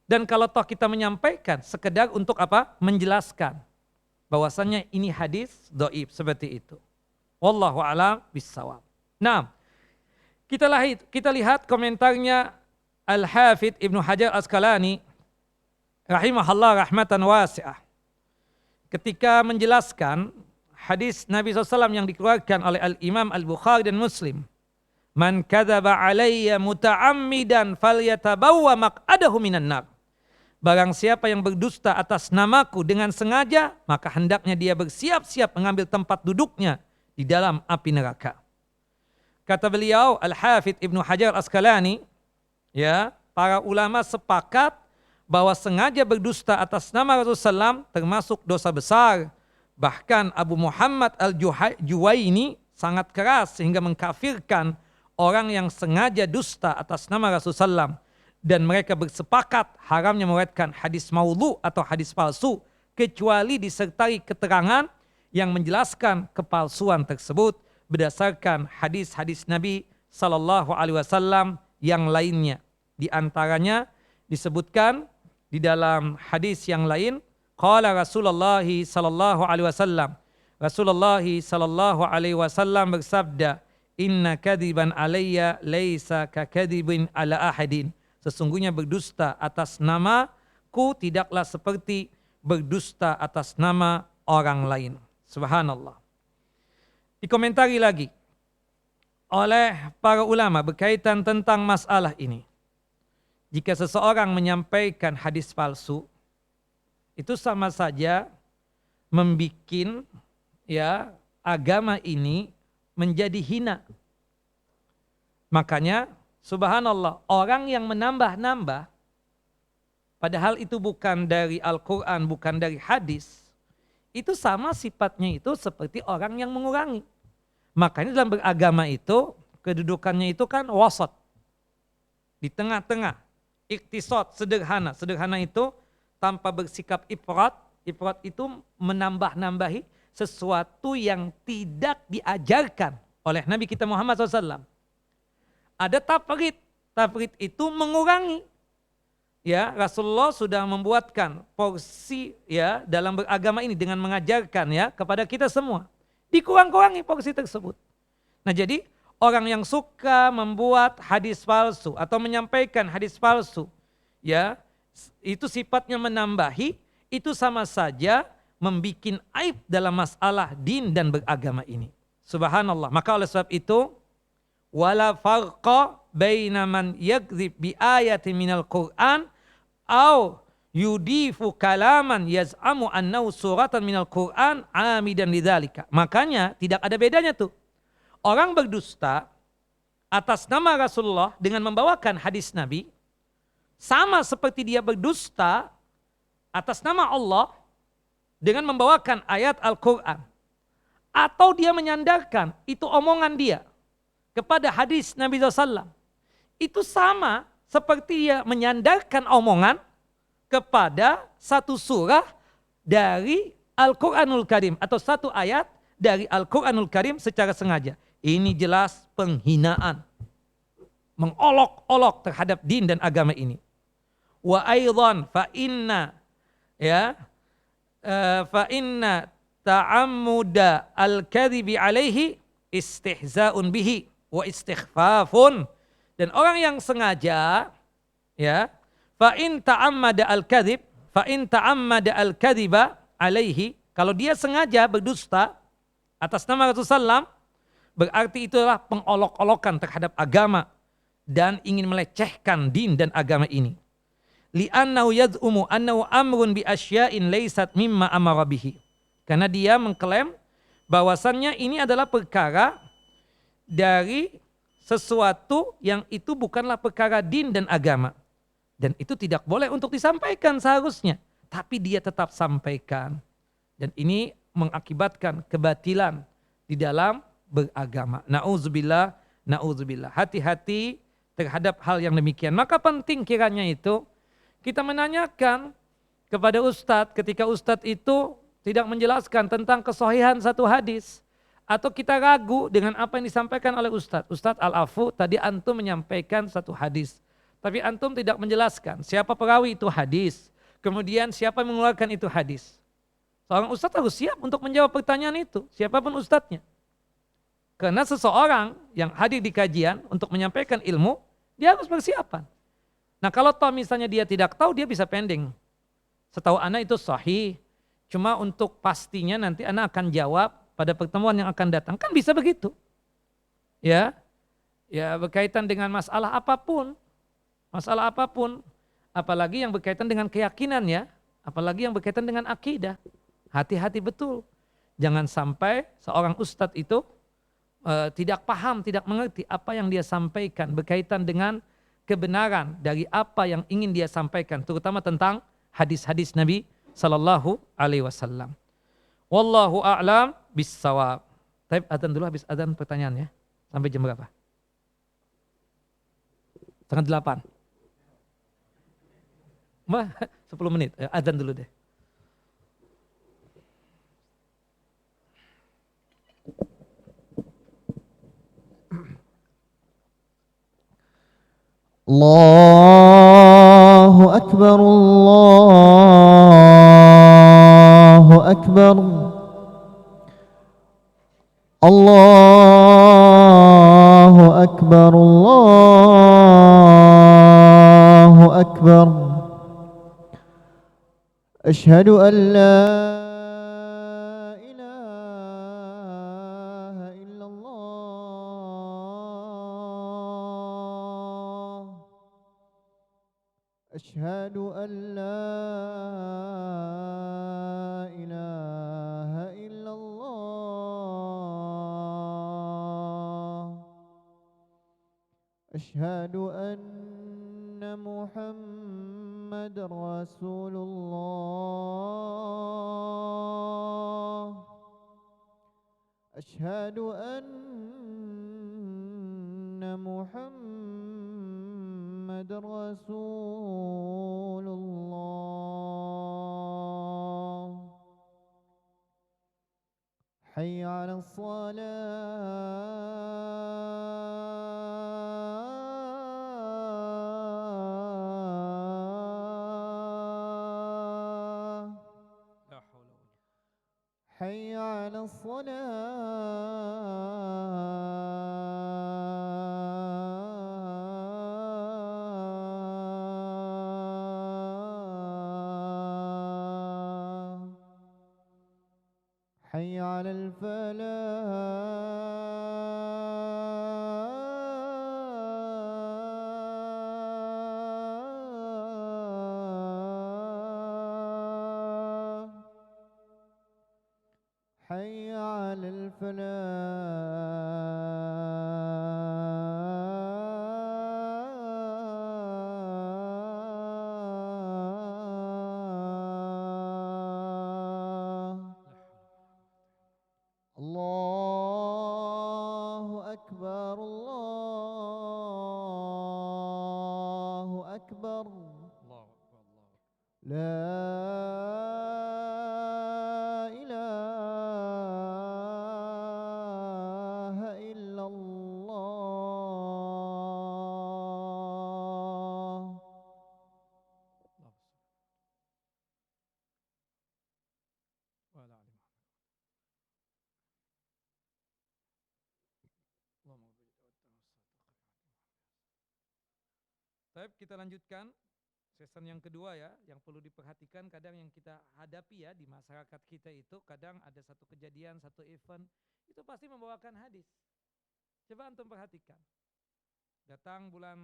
Dan kalau toh kita menyampaikan sekedar untuk apa? Menjelaskan bahwasannya ini hadis dhaif seperti itu. Wallahu alam bissawab. Naam. Kita lihat komentarnya Al-Hafidh Ibnu Hajar Asqalani rahimahullah rahmatan wasi'ah. Ketika menjelaskan hadis Nabi SAW yang dikeluarkan oleh Al-Imam Al-Bukhari dan Muslim. Man kadzaba alayya muta'ammidan falyatabawwa maq'adahu minan nar. Barang siapa yang berdusta atas namaku dengan sengaja, maka hendaknya dia bersiap-siap mengambil tempat duduknya di dalam api neraka. Kata beliau Al-Hafidh Ibnu Hajar Asqalani, ya, para ulama sepakat bahwa sengaja berdusta atas nama Rasulullah SAW termasuk dosa besar. Bahkan Abu Muhammad Al-Juwaini sangat keras sehingga mengkafirkan orang yang sengaja dusta atas nama Rasulullah SAW. Dan mereka bersepakat haramnya meriwayatkan hadis maudhu atau hadis palsu kecuali disertai keterangan yang menjelaskan kepalsuan tersebut berdasarkan hadis-hadis Nabi SAW yang lainnya. Di antaranya Disebutkan di dalam hadis yang lain, qala Rasulullah sallallahu alaihi wasallam. Rasulullah sallallahu alaihi wasallam bersabda, "Inna kadiban alayya laisa ka kadibin ala ahadin." Sesungguhnya berdusta atas namaku tidaklah seperti berdusta atas nama orang lain. Subhanallah. Dikomentari lagi oleh para ulama berkaitan tentang masalah ini. Jika seseorang menyampaikan hadis palsu, itu sama saja membikin agama ini menjadi hina. Makanya subhanallah, orang yang menambah-nambah padahal itu bukan dari Al-Quran, bukan dari hadis, itu sama sifatnya itu seperti orang yang mengurangi. Makanya dalam beragama itu kedudukannya itu kan wasat, di tengah-tengah. Iktisad, sederhana. Sederhana itu tanpa bersikap ifrat. Ifrat itu menambah-nambahi sesuatu yang tidak diajarkan oleh Nabi kita Muhammad SAW. Ada tafrid. Tafrid itu mengurangi. Ya, Rasulullah sudah membuatkan porsi dalam beragama ini dengan mengajarkan kepada kita semua. Dikurang-kurangi porsi tersebut. Nah, jadi orang yang suka membuat hadis palsu atau menyampaikan hadis palsu, itu sifatnya menambahi, itu sama saja membikin aib dalam masalah din dan beragama ini. Subhanallah. Maka oleh sebab itu, wala farqa baina man yakdzib bi ayatin minal Qur'an au yudifu kalaman yaz'amu annahu suratan minal Qur'an amidan lidzalika. Makanya tidak ada bedanya tuh. Orang berdusta atas nama Rasulullah dengan membawakan hadis Nabi, sama seperti dia berdusta atas nama Allah dengan membawakan ayat Al-Quran. Atau dia menyandarkan itu omongan dia kepada hadis Nabi SAW. Itu sama seperti dia menyandarkan omongan kepada satu surah dari Al-Quranul Karim. Atau satu ayat dari Al-Quranul Karim secara sengaja. Ini jelas penghinaan, mengolok-olok terhadap din dan agama ini. Wa aidan fa inna ta'ammuda al-kadhibi alaihi istihza'un bihi wa istighfafun. Dan orang yang sengaja fa in ta'ammada al-kadhiba alaihi, kalau dia sengaja berdusta atas nama Rasulullah, berarti itulah pengolok-olokan terhadap agama dan ingin melecehkan din dan agama ini. Li'annahu yad'umu annahu amrun bi asya'in laysat mimma amara bihi. Karena dia mengklaim bahwasannya ini adalah perkara dari sesuatu yang itu bukanlah perkara din dan agama. Dan itu tidak boleh untuk disampaikan seharusnya. Tapi dia tetap sampaikan. Dan ini mengakibatkan kebatilan di dalam beragama. Na'udzubillah, na'udzubillah. Hati-hati terhadap hal yang demikian. Maka penting kiranya itu kita menanyakan kepada ustadz ketika ustadz itu tidak menjelaskan tentang kesahihan satu hadis. Atau kita ragu dengan apa yang disampaikan oleh ustadz. Ustadz Al-Afu tadi antum menyampaikan satu hadis. Tapi antum tidak menjelaskan siapa perawi itu hadis. Kemudian siapa yang mengeluarkan itu hadis. Seorang ustadz harus siap untuk menjawab pertanyaan itu. Siapapun ustadznya. Karena seseorang yang hadir di kajian untuk menyampaikan ilmu, dia harus persiapan. Nah kalau toh misalnya dia tidak tahu, dia bisa pending. Setahu anak itu sahih, cuma untuk pastinya nanti anak akan jawab pada pertemuan yang akan datang. Kan bisa begitu. Ya berkaitan dengan masalah apapun. Apalagi yang berkaitan dengan keyakinan apalagi yang berkaitan dengan akidah. Hati-hati betul. Jangan sampai seorang ustadz itu tidak paham, tidak mengerti apa yang dia sampaikan berkaitan dengan kebenaran dari apa yang ingin dia sampaikan, terutama tentang hadis-hadis Nabi Sallallahu Alaihi Wasallam. Wallahu a'lam bissawab. Tapi adzan dulu, habis adzan pertanyaan sampai jam berapa? 7:30. 10 menit. Adzan dulu deh. Allahu الله أكبر الله أكبر أشهد أن لا إله إلا الله أشهد أن لا إله إلا الله أشهد أن محمد رسول الله أشهد أن محمد رسول الله حي على الصلاة حي على الصلاة حي على الفلاح حي على الفلاح الله أكبر الله أكبر لا إله إلا الله Baik, kita lanjutkan season yang kedua ya, yang perlu diperhatikan kadang yang kita hadapi ya di masyarakat kita itu kadang ada satu kejadian, satu event itu pasti membawakan hadis. Coba antum perhatikan. Datang bulan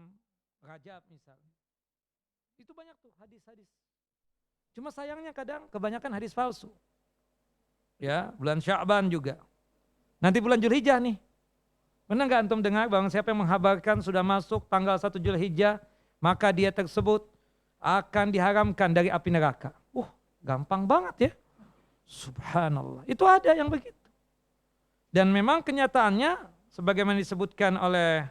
Rajab misalnya. Itu banyak tuh hadis-hadis. Cuma sayangnya kadang kebanyakan hadis palsu. Ya, bulan Sya'ban juga. Nanti bulan Dzulhijjah nih. Pernah nggak antum dengar bahwa siapa yang menghabarkan sudah masuk tanggal 1 Dzulhijjah, maka dia tersebut akan diharamkan dari api neraka. Gampang banget ya. Subhanallah. Itu ada yang begitu. Dan memang kenyataannya sebagaimana disebutkan oleh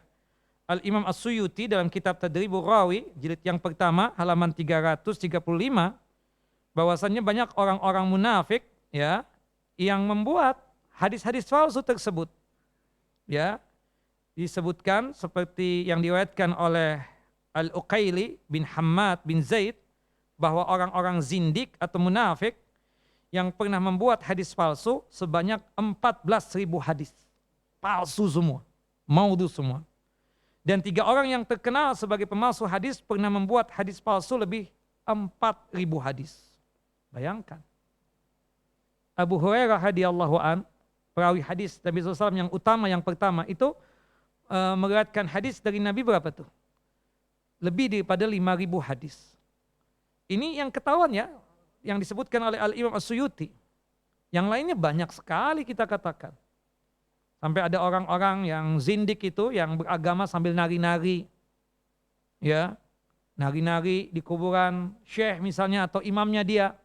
Al-Imam As-Suyuti dalam kitab Tadribur Rawi jilid yang pertama halaman 335 bahwasannya banyak orang-orang munafik ya yang membuat hadis-hadis palsu tersebut. Ya. Disebutkan seperti yang diriwayatkan oleh Al-Uqaili bin Hammad bin Zaid bahwa orang-orang zindik atau munafik yang pernah membuat hadis palsu sebanyak 14.000 hadis. Palsu semua, maudhu semua. Dan 3 orang yang terkenal sebagai pemalsu hadis pernah membuat hadis palsu lebih 4.000 hadis. Bayangkan. Abu Hurairah radhiyallahu an, perawi hadis Nabi SAW yang utama yang pertama itu meriwayatkan hadis dari Nabi berapa tuh? Lebih daripada 5.000 hadis. Ini yang ketahuan ya, yang disebutkan oleh Al-Imam As-Suyuti. Yang lainnya banyak sekali kita katakan. Sampai ada orang-orang yang zindik itu, yang beragama sambil nari-nari. Ya, nari-nari di kuburan syekh misalnya atau imamnya dia.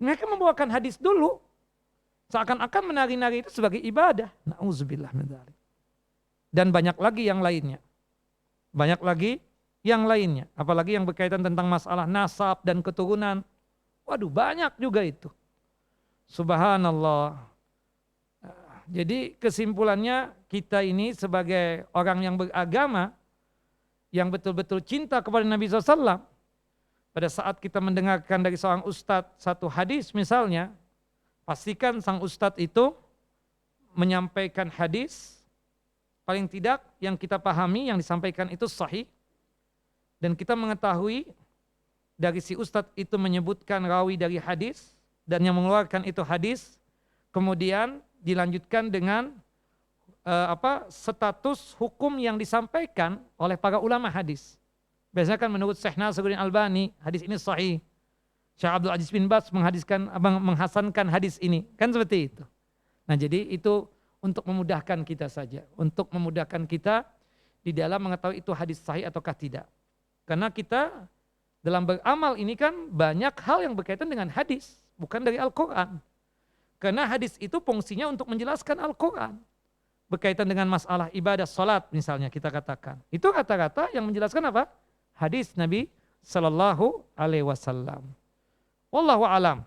Mereka membawakan hadis dulu. Seakan-akan menari-nari itu sebagai ibadah. Na'udzubillah min dzalik. Dan banyak lagi yang lainnya. Banyak lagi yang lainnya. Apalagi yang berkaitan tentang masalah nasab dan keturunan. Waduh, banyak juga itu. Subhanallah. Jadi kesimpulannya kita ini sebagai orang yang beragama, yang betul-betul cinta kepada Nabi SAW, pada saat kita mendengarkan dari seorang ustadz satu hadis misalnya, pastikan sang ustadz itu menyampaikan hadis, paling tidak yang kita pahami yang disampaikan itu sahih, dan kita mengetahui dari si ustadz itu menyebutkan rawi dari hadis, dan yang mengeluarkan itu hadis, kemudian dilanjutkan dengan status hukum yang disampaikan oleh para ulama hadis. Biasanya kan menurut Syekh Nasiruddin Albani, hadis ini sahih. Syekh Abdul Aziz bin Baz menghasankan hadis ini. Kan seperti itu. Nah jadi itu untuk memudahkan kita saja. Untuk memudahkan kita di dalam mengetahui itu hadis sahih ataukah tidak. Karena kita dalam beramal ini kan banyak hal yang berkaitan dengan hadis. Bukan dari Al-Quran. Karena hadis itu fungsinya untuk menjelaskan Al-Quran. Berkaitan dengan masalah ibadah salat misalnya kita katakan. Itu kata-kata yang menjelaskan apa? Hadis Nabi Sallallahu Alaihi Wasallam. Wallahu alam.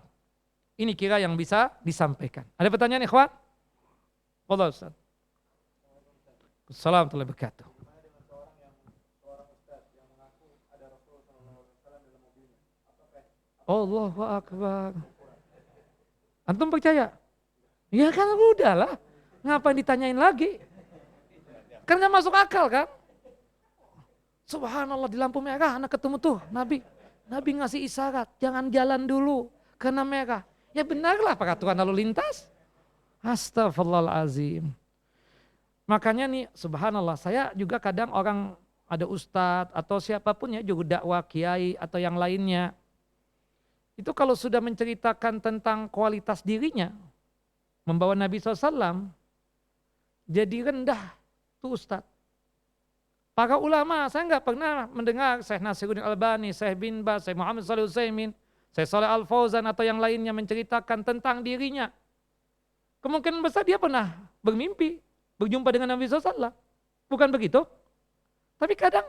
Ini kira yang bisa disampaikan. Ada pertanyaan ikhwan? Wallahu Ustaz. Assalamualaikum warahmatullahi wabarakatuh. Allahu Akbar. Antum percaya? Ya kan udah lah. Ngapain ditanyain lagi? Kan gak masuk akal kan? Subhanallah di lampu merah anak ketemu tuh Nabi. Nabi ngasih isyarat, jangan jalan dulu karena merah. Ya benarlah peraturan lalu lintas. Astagfirullahalazim. Makanya nih subhanallah saya juga kadang orang ada ustadz atau siapapun ya juga dakwah kiai atau yang lainnya. Itu kalau sudah menceritakan tentang kualitas dirinya, membawa Nabi SAW, jadi rendah tuh ustadz. Para ulama, saya nggak pernah mendengar Syekh Nasiruddin Albani, Syekh bin Baz, Syekh Muhammad Shalih Utsaimin, Syekh Shalih Al Fauzan atau yang lainnya menceritakan tentang dirinya. Kemungkinan besar dia pernah bermimpi, berjumpa dengan Nabi SAW. Bukan begitu? Tapi kadang,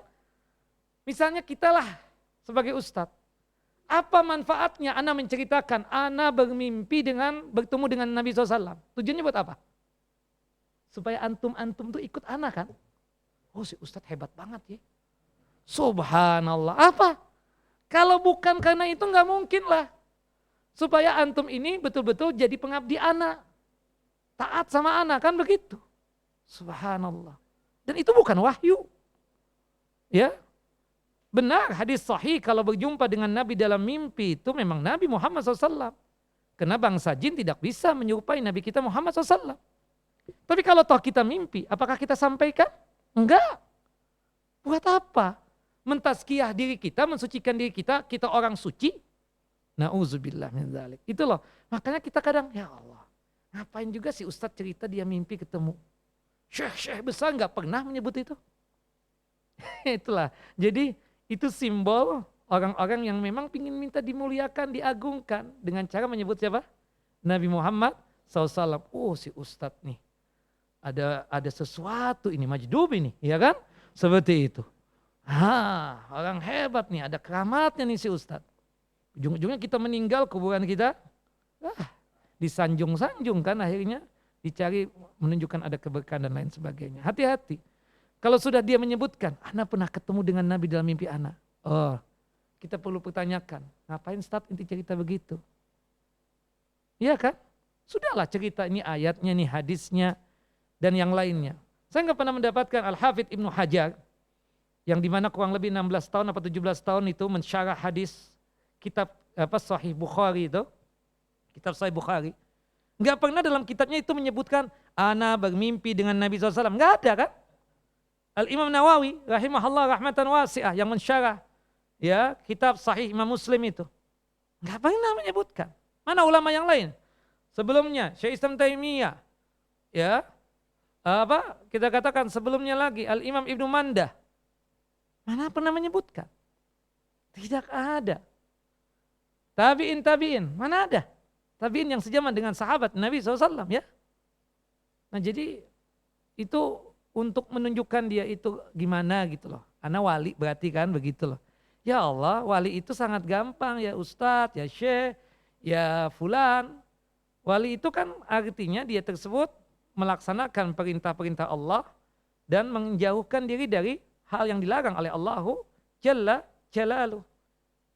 misalnya kitalah sebagai ustadz, apa manfaatnya ana menceritakan ana bermimpi bertemu dengan Nabi SAW? Tujuannya buat apa? Supaya antum-antum tuh ikut ana kan? Oh si ustadz hebat banget ya. Subhanallah. Apa? Kalau bukan karena itu nggak mungkin lah. Supaya antum ini betul-betul jadi pengabdi ana. Taat sama ana kan begitu. Subhanallah. Dan itu bukan wahyu. Ya. Benar hadis sahih kalau berjumpa dengan Nabi dalam mimpi itu memang Nabi Muhammad SAW. Karena bangsa jin tidak bisa menyerupai Nabi kita Muhammad SAW. Tapi kalau toh kita mimpi, apakah kita sampaikan? Enggak. Buat apa? Mentazkiyah diri kita, mensucikan diri kita, kita orang suci. Na'udzubillah min dzalik. Itu loh. Makanya kita kadang, ya Allah, ngapain juga si ustadz cerita dia mimpi ketemu. Syekh besar nggak pernah menyebut itu. Itulah. Jadi itu simbol orang-orang yang memang ingin minta dimuliakan, diagungkan. Dengan cara menyebut siapa? Nabi Muhammad SAW. Oh si ustadz nih. Ada sesuatu ini, majdub ini, ya kan? Seperti itu. Orang hebat nih, ada keramatnya nih si ustadz. Ujung-ujungnya kita meninggal, kuburan kita disanjung-sanjung kan akhirnya. Dicari menunjukkan ada keberkahan dan lain sebagainya. Hati-hati. Kalau sudah dia menyebutkan, ana pernah ketemu dengan Nabi dalam mimpi ana. Oh, kita perlu pertanyakan, ngapain Ustaz inti cerita begitu? Iya kan? Sudahlah cerita ini ayatnya, nih hadisnya, dan yang lainnya. Saya nggak pernah mendapatkan Al-Hafidh Ibnu Hajar, yang dimana kurang lebih 16 tahun atau 17 tahun itu mensyarah hadis kitab Sahih Bukhari itu. Kitab Sahih Bukhari. Nggak pernah dalam kitabnya itu menyebutkan, ana bermimpi dengan Nabi SAW. Nggak ada kan? Al-Imam Nawawi rahimahullah rahmatan wasi'ah yang mensyarah ya kitab Sahih Imam Muslim itu. Nggak pernah menyebutkan. Mana ulama yang lain? Sebelumnya Syekh Islam Taimiyah ya. Kita katakan sebelumnya lagi Al-Imam Ibnu Mandah. Mana pernah menyebutkan? Tidak ada. Tabi'in, mana ada? Tabi'in yang sejaman dengan sahabat Nabi SAW ya. Nah jadi itu untuk menunjukkan dia itu gimana gitu loh. Ana wali berarti kan begitu loh. Ya Allah wali itu sangat gampang ya Ustadz, ya Syekh, ya Fulan. Wali itu kan artinya dia tersebut melaksanakan perintah-perintah Allah dan menjauhkan diri dari hal yang dilarang oleh Allahu Jalla Jalaluh.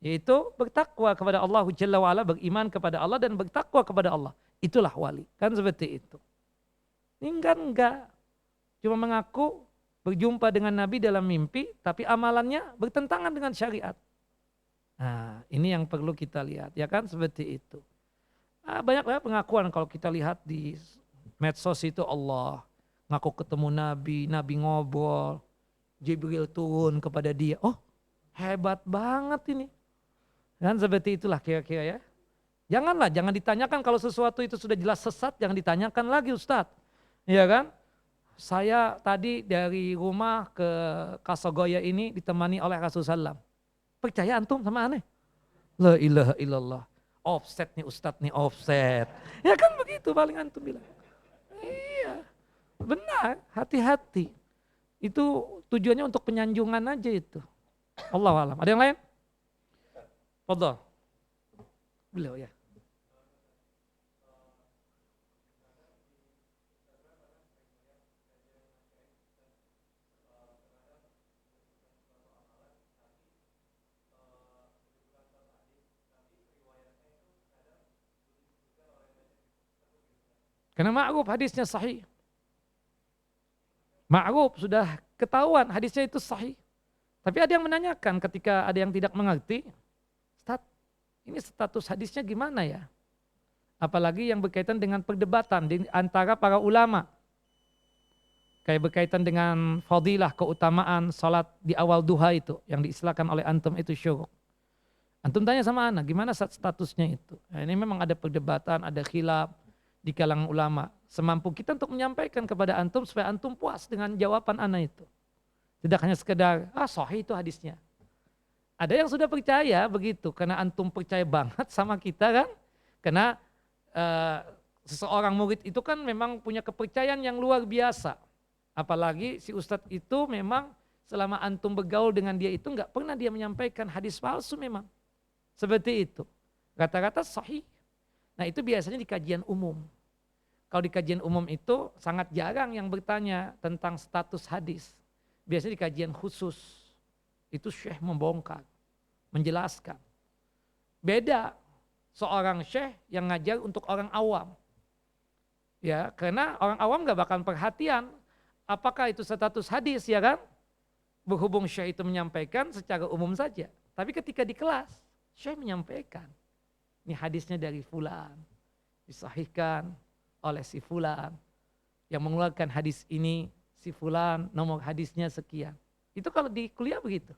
Yaitu bertakwa kepada Allah Jalla wa'ala, beriman kepada Allah dan bertakwa kepada Allah. Itulah wali. Kan seperti itu. Enggak. Cuma mengaku berjumpa dengan Nabi dalam mimpi, tapi amalannya bertentangan dengan syariat. Nah, ini yang perlu kita lihat, ya kan, seperti itu. Banyak pengakuan kalau kita lihat di medsos itu, Allah ngaku ketemu Nabi, Nabi ngobrol, Jibril turun kepada dia. Oh, hebat banget ini. Kan seperti itulah kira-kira ya. Jangan ditanyakan kalau sesuatu itu sudah jelas sesat, jangan ditanyakan lagi Ustadz. Iya kan? Saya tadi dari rumah ke Kasogoya ini ditemani oleh Rasulullah SAW. Percaya antum sama aneh? La ilaha illallah. Offset nih Ustadz nih, offset. Ya kan begitu paling antum bilang. Iya, benar, hati-hati. Itu tujuannya untuk penyanjungan aja itu. Allahu a'lam. Ada yang lain? Fadhal. Beliau ya. Karena ma'ruf hadisnya sahih. Ma'ruf sudah ketahuan hadisnya itu sahih. Tapi ada yang menanyakan ketika ada yang tidak mengerti, Ustaz, ini status hadisnya gimana ya? Apalagi yang berkaitan dengan perdebatan di antara para ulama. Kayak berkaitan dengan fadilah, keutamaan salat di awal duha itu yang diistilahkan oleh antum itu syuruk. Antum tanya sama anak, gimana statusnya itu? Nah, ini memang ada perdebatan, ada khilaf di kalangan ulama. Semampu kita untuk menyampaikan kepada antum supaya antum puas dengan jawaban anak itu. Tidak hanya sekedar, sahih itu hadisnya. Ada yang sudah percaya begitu, karena antum percaya banget sama kita kan. Karena seseorang murid itu kan memang punya kepercayaan yang luar biasa. Apalagi si ustadz itu memang selama antum bergaul dengan dia itu nggak pernah dia menyampaikan hadis palsu memang. Seperti itu. Kata-kata sahih. Nah itu biasanya di kajian umum. Kalau di kajian umum itu sangat jarang yang bertanya tentang status hadis. Biasanya di kajian khusus. Itu syekh membongkar, menjelaskan. Beda seorang syekh yang ngajar untuk orang awam. Ya, karena orang awam gak bakal perhatian apakah itu status hadis ya kan. Berhubung syekh itu menyampaikan secara umum saja. Tapi ketika di kelas, syekh menyampaikan. Ini hadisnya dari fulan, disahihkan oleh si fulan. Yang mengeluarkan hadis ini si fulan, nomor hadisnya sekian. Itu kalau di kuliah begitu.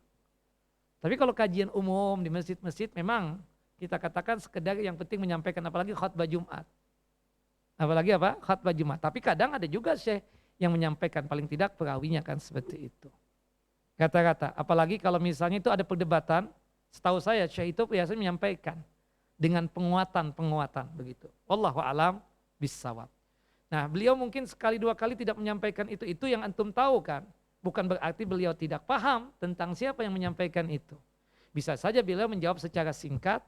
Tapi kalau kajian umum di masjid-masjid memang kita katakan sekedar yang penting menyampaikan, apalagi khutbah Jumat. Apalagi apa? Khutbah Jumat. Tapi kadang ada juga syekh yang menyampaikan, paling tidak perawinya kan seperti itu. Kata-kata, apalagi kalau misalnya itu ada perdebatan, setahu saya syekh itu biasanya menyampaikan dengan penguatan begitu. Wallahu a'lam bissawab. Nah, beliau mungkin sekali dua kali tidak menyampaikan itu yang antum tahu kan. Bukan berarti beliau tidak paham tentang siapa yang menyampaikan itu. Bisa saja beliau menjawab secara singkat,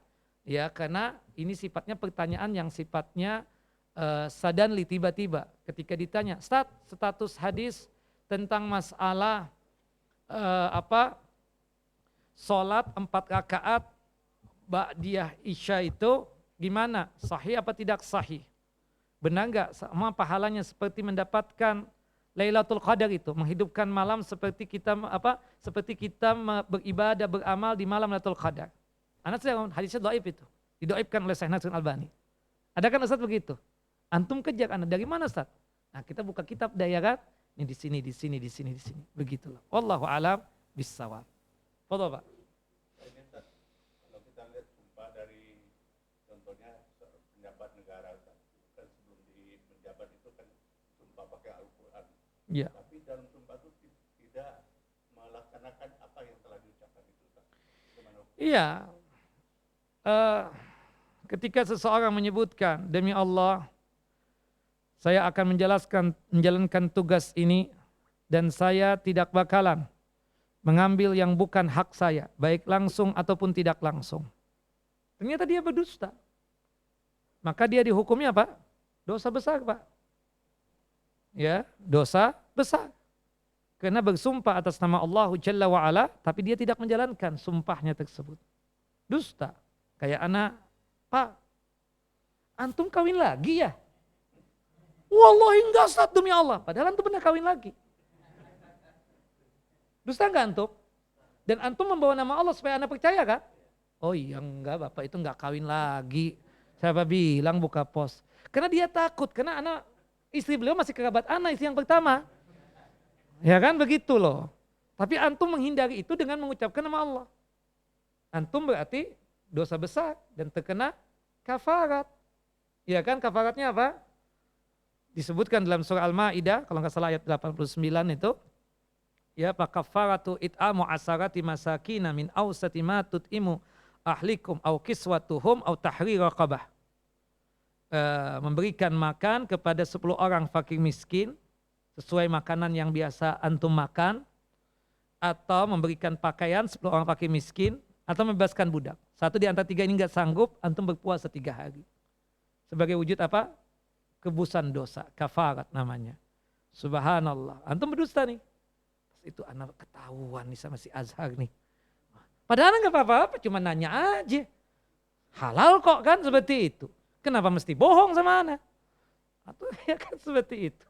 ya karena ini sifatnya pertanyaan yang sifatnya sadanli, tiba-tiba. Ketika ditanya, status hadis tentang masalah sholat 4 rakaat ba'diyah isya itu gimana? Sahih apa tidak sahih? Benar enggak sama pahalanya seperti mendapatkan Lailatul Qadar itu, menghidupkan malam seperti kita beribadah, beramal di malam Lailatul Qadar. Anak saya hadisnya dhaif itu, didoifkan oleh Syekh Nasruddin Albani. Ada kan Ustaz begitu? Antum kejar anak dari mana Ustaz? Nah, kita buka kitab dayarat, ini di sini. Begitulah. Wallahu a'lam bissawab. Fadhal Pak. Kalau kita lihat sumpah dari contohnya penjabat negara kan sebelum di menjabat itu kan sumpah pakai Al-Quran. Ya. Tapi dalam sumpah itu tidak melaksanakan apa yang telah diucapkan itu. Iya. Ketika seseorang menyebutkan demi Allah saya akan menjalankan tugas ini dan saya tidak bakalan mengambil yang bukan hak saya, baik langsung ataupun tidak langsung. Ternyata dia berdusta. Maka dia dihukumnya apa? Dosa besar, Pak. Ya, dosa besar. Karena bersumpah atas nama Allah Jalla wa'ala, tapi dia tidak menjalankan sumpahnya tersebut. Dusta. Kayak anak, Pak, antum kawin lagi ya? Wallahi enggak Ustaz, demi Allah. Padahal antum pernah kawin lagi. Dusta enggak antum? Dan antum membawa nama Allah supaya anak percaya kan? Oh iya enggak, Bapak itu enggak kawin lagi. Siapa bilang buka pos? Karena dia takut, karena anak istri beliau masih kerabat anak istri yang pertama. Ya kan begitu loh. Tapi antum menghindari itu dengan mengucapkan nama Allah. Antum berarti dosa besar dan terkena kafarat. Ya kan kafaratnya apa? Disebutkan dalam surah Al-Maidah kalau nggak salah ayat 89 itu. Ya fa kafaratu it'amu asarati masakina min awsati ma tut'imu ahlikum au kiswatuhum au tahrir raqabah. Memberikan makan kepada 10 orang fakir miskin sesuai makanan yang biasa antum makan, atau memberikan pakaian 10 orang fakir miskin, atau membebaskan budak. Satu di antara 3 ini nggak sanggup, antum berpuasa 3 hari. Sebagai wujud apa? Kebusan dosa, kafarat namanya. Subhanallah, antum berdusta nih. Itu anak ketahuan nih sama si Azhar nih. Padahal nggak apa-apa, cuma nanya aja. Halal kok kan seperti itu. Kenapa mesti bohong sama anak? Atau ya kan seperti itu.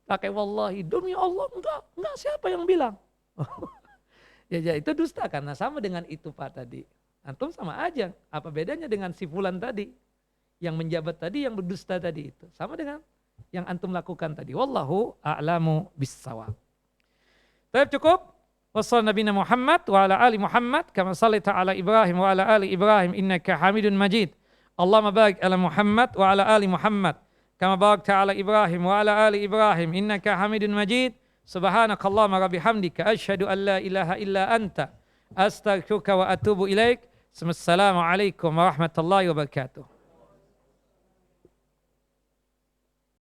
Pakai wallahi, demi Allah, enggak siapa yang bilang. Ya itu dusta karena sama dengan itu Pak tadi. Antum sama aja, apa bedanya dengan si fulan tadi? Yang menjabat tadi, yang berdusta tadi itu. Sama dengan yang antum lakukan tadi. Wallahu a'lamu bis-shawab. Baik cukup. Wassallallahu nabiyana Muhammad wa ala ali Muhammad kama shallaita ala Ibrahim wa ala ali Ibrahim innaka Hamidun Majid. Allahumma barik ala Muhammad wa ala ali Muhammad kama barakta ala Ibrahim wa ala ali Ibrahim innaka Hamidun Majid. Subhanakallahumma wa bihamdika asyhadu an la ilaha illa anta astaghfiruka wa atubu ilaik. Assalamualaikum warahmatullahi wabarakatuh.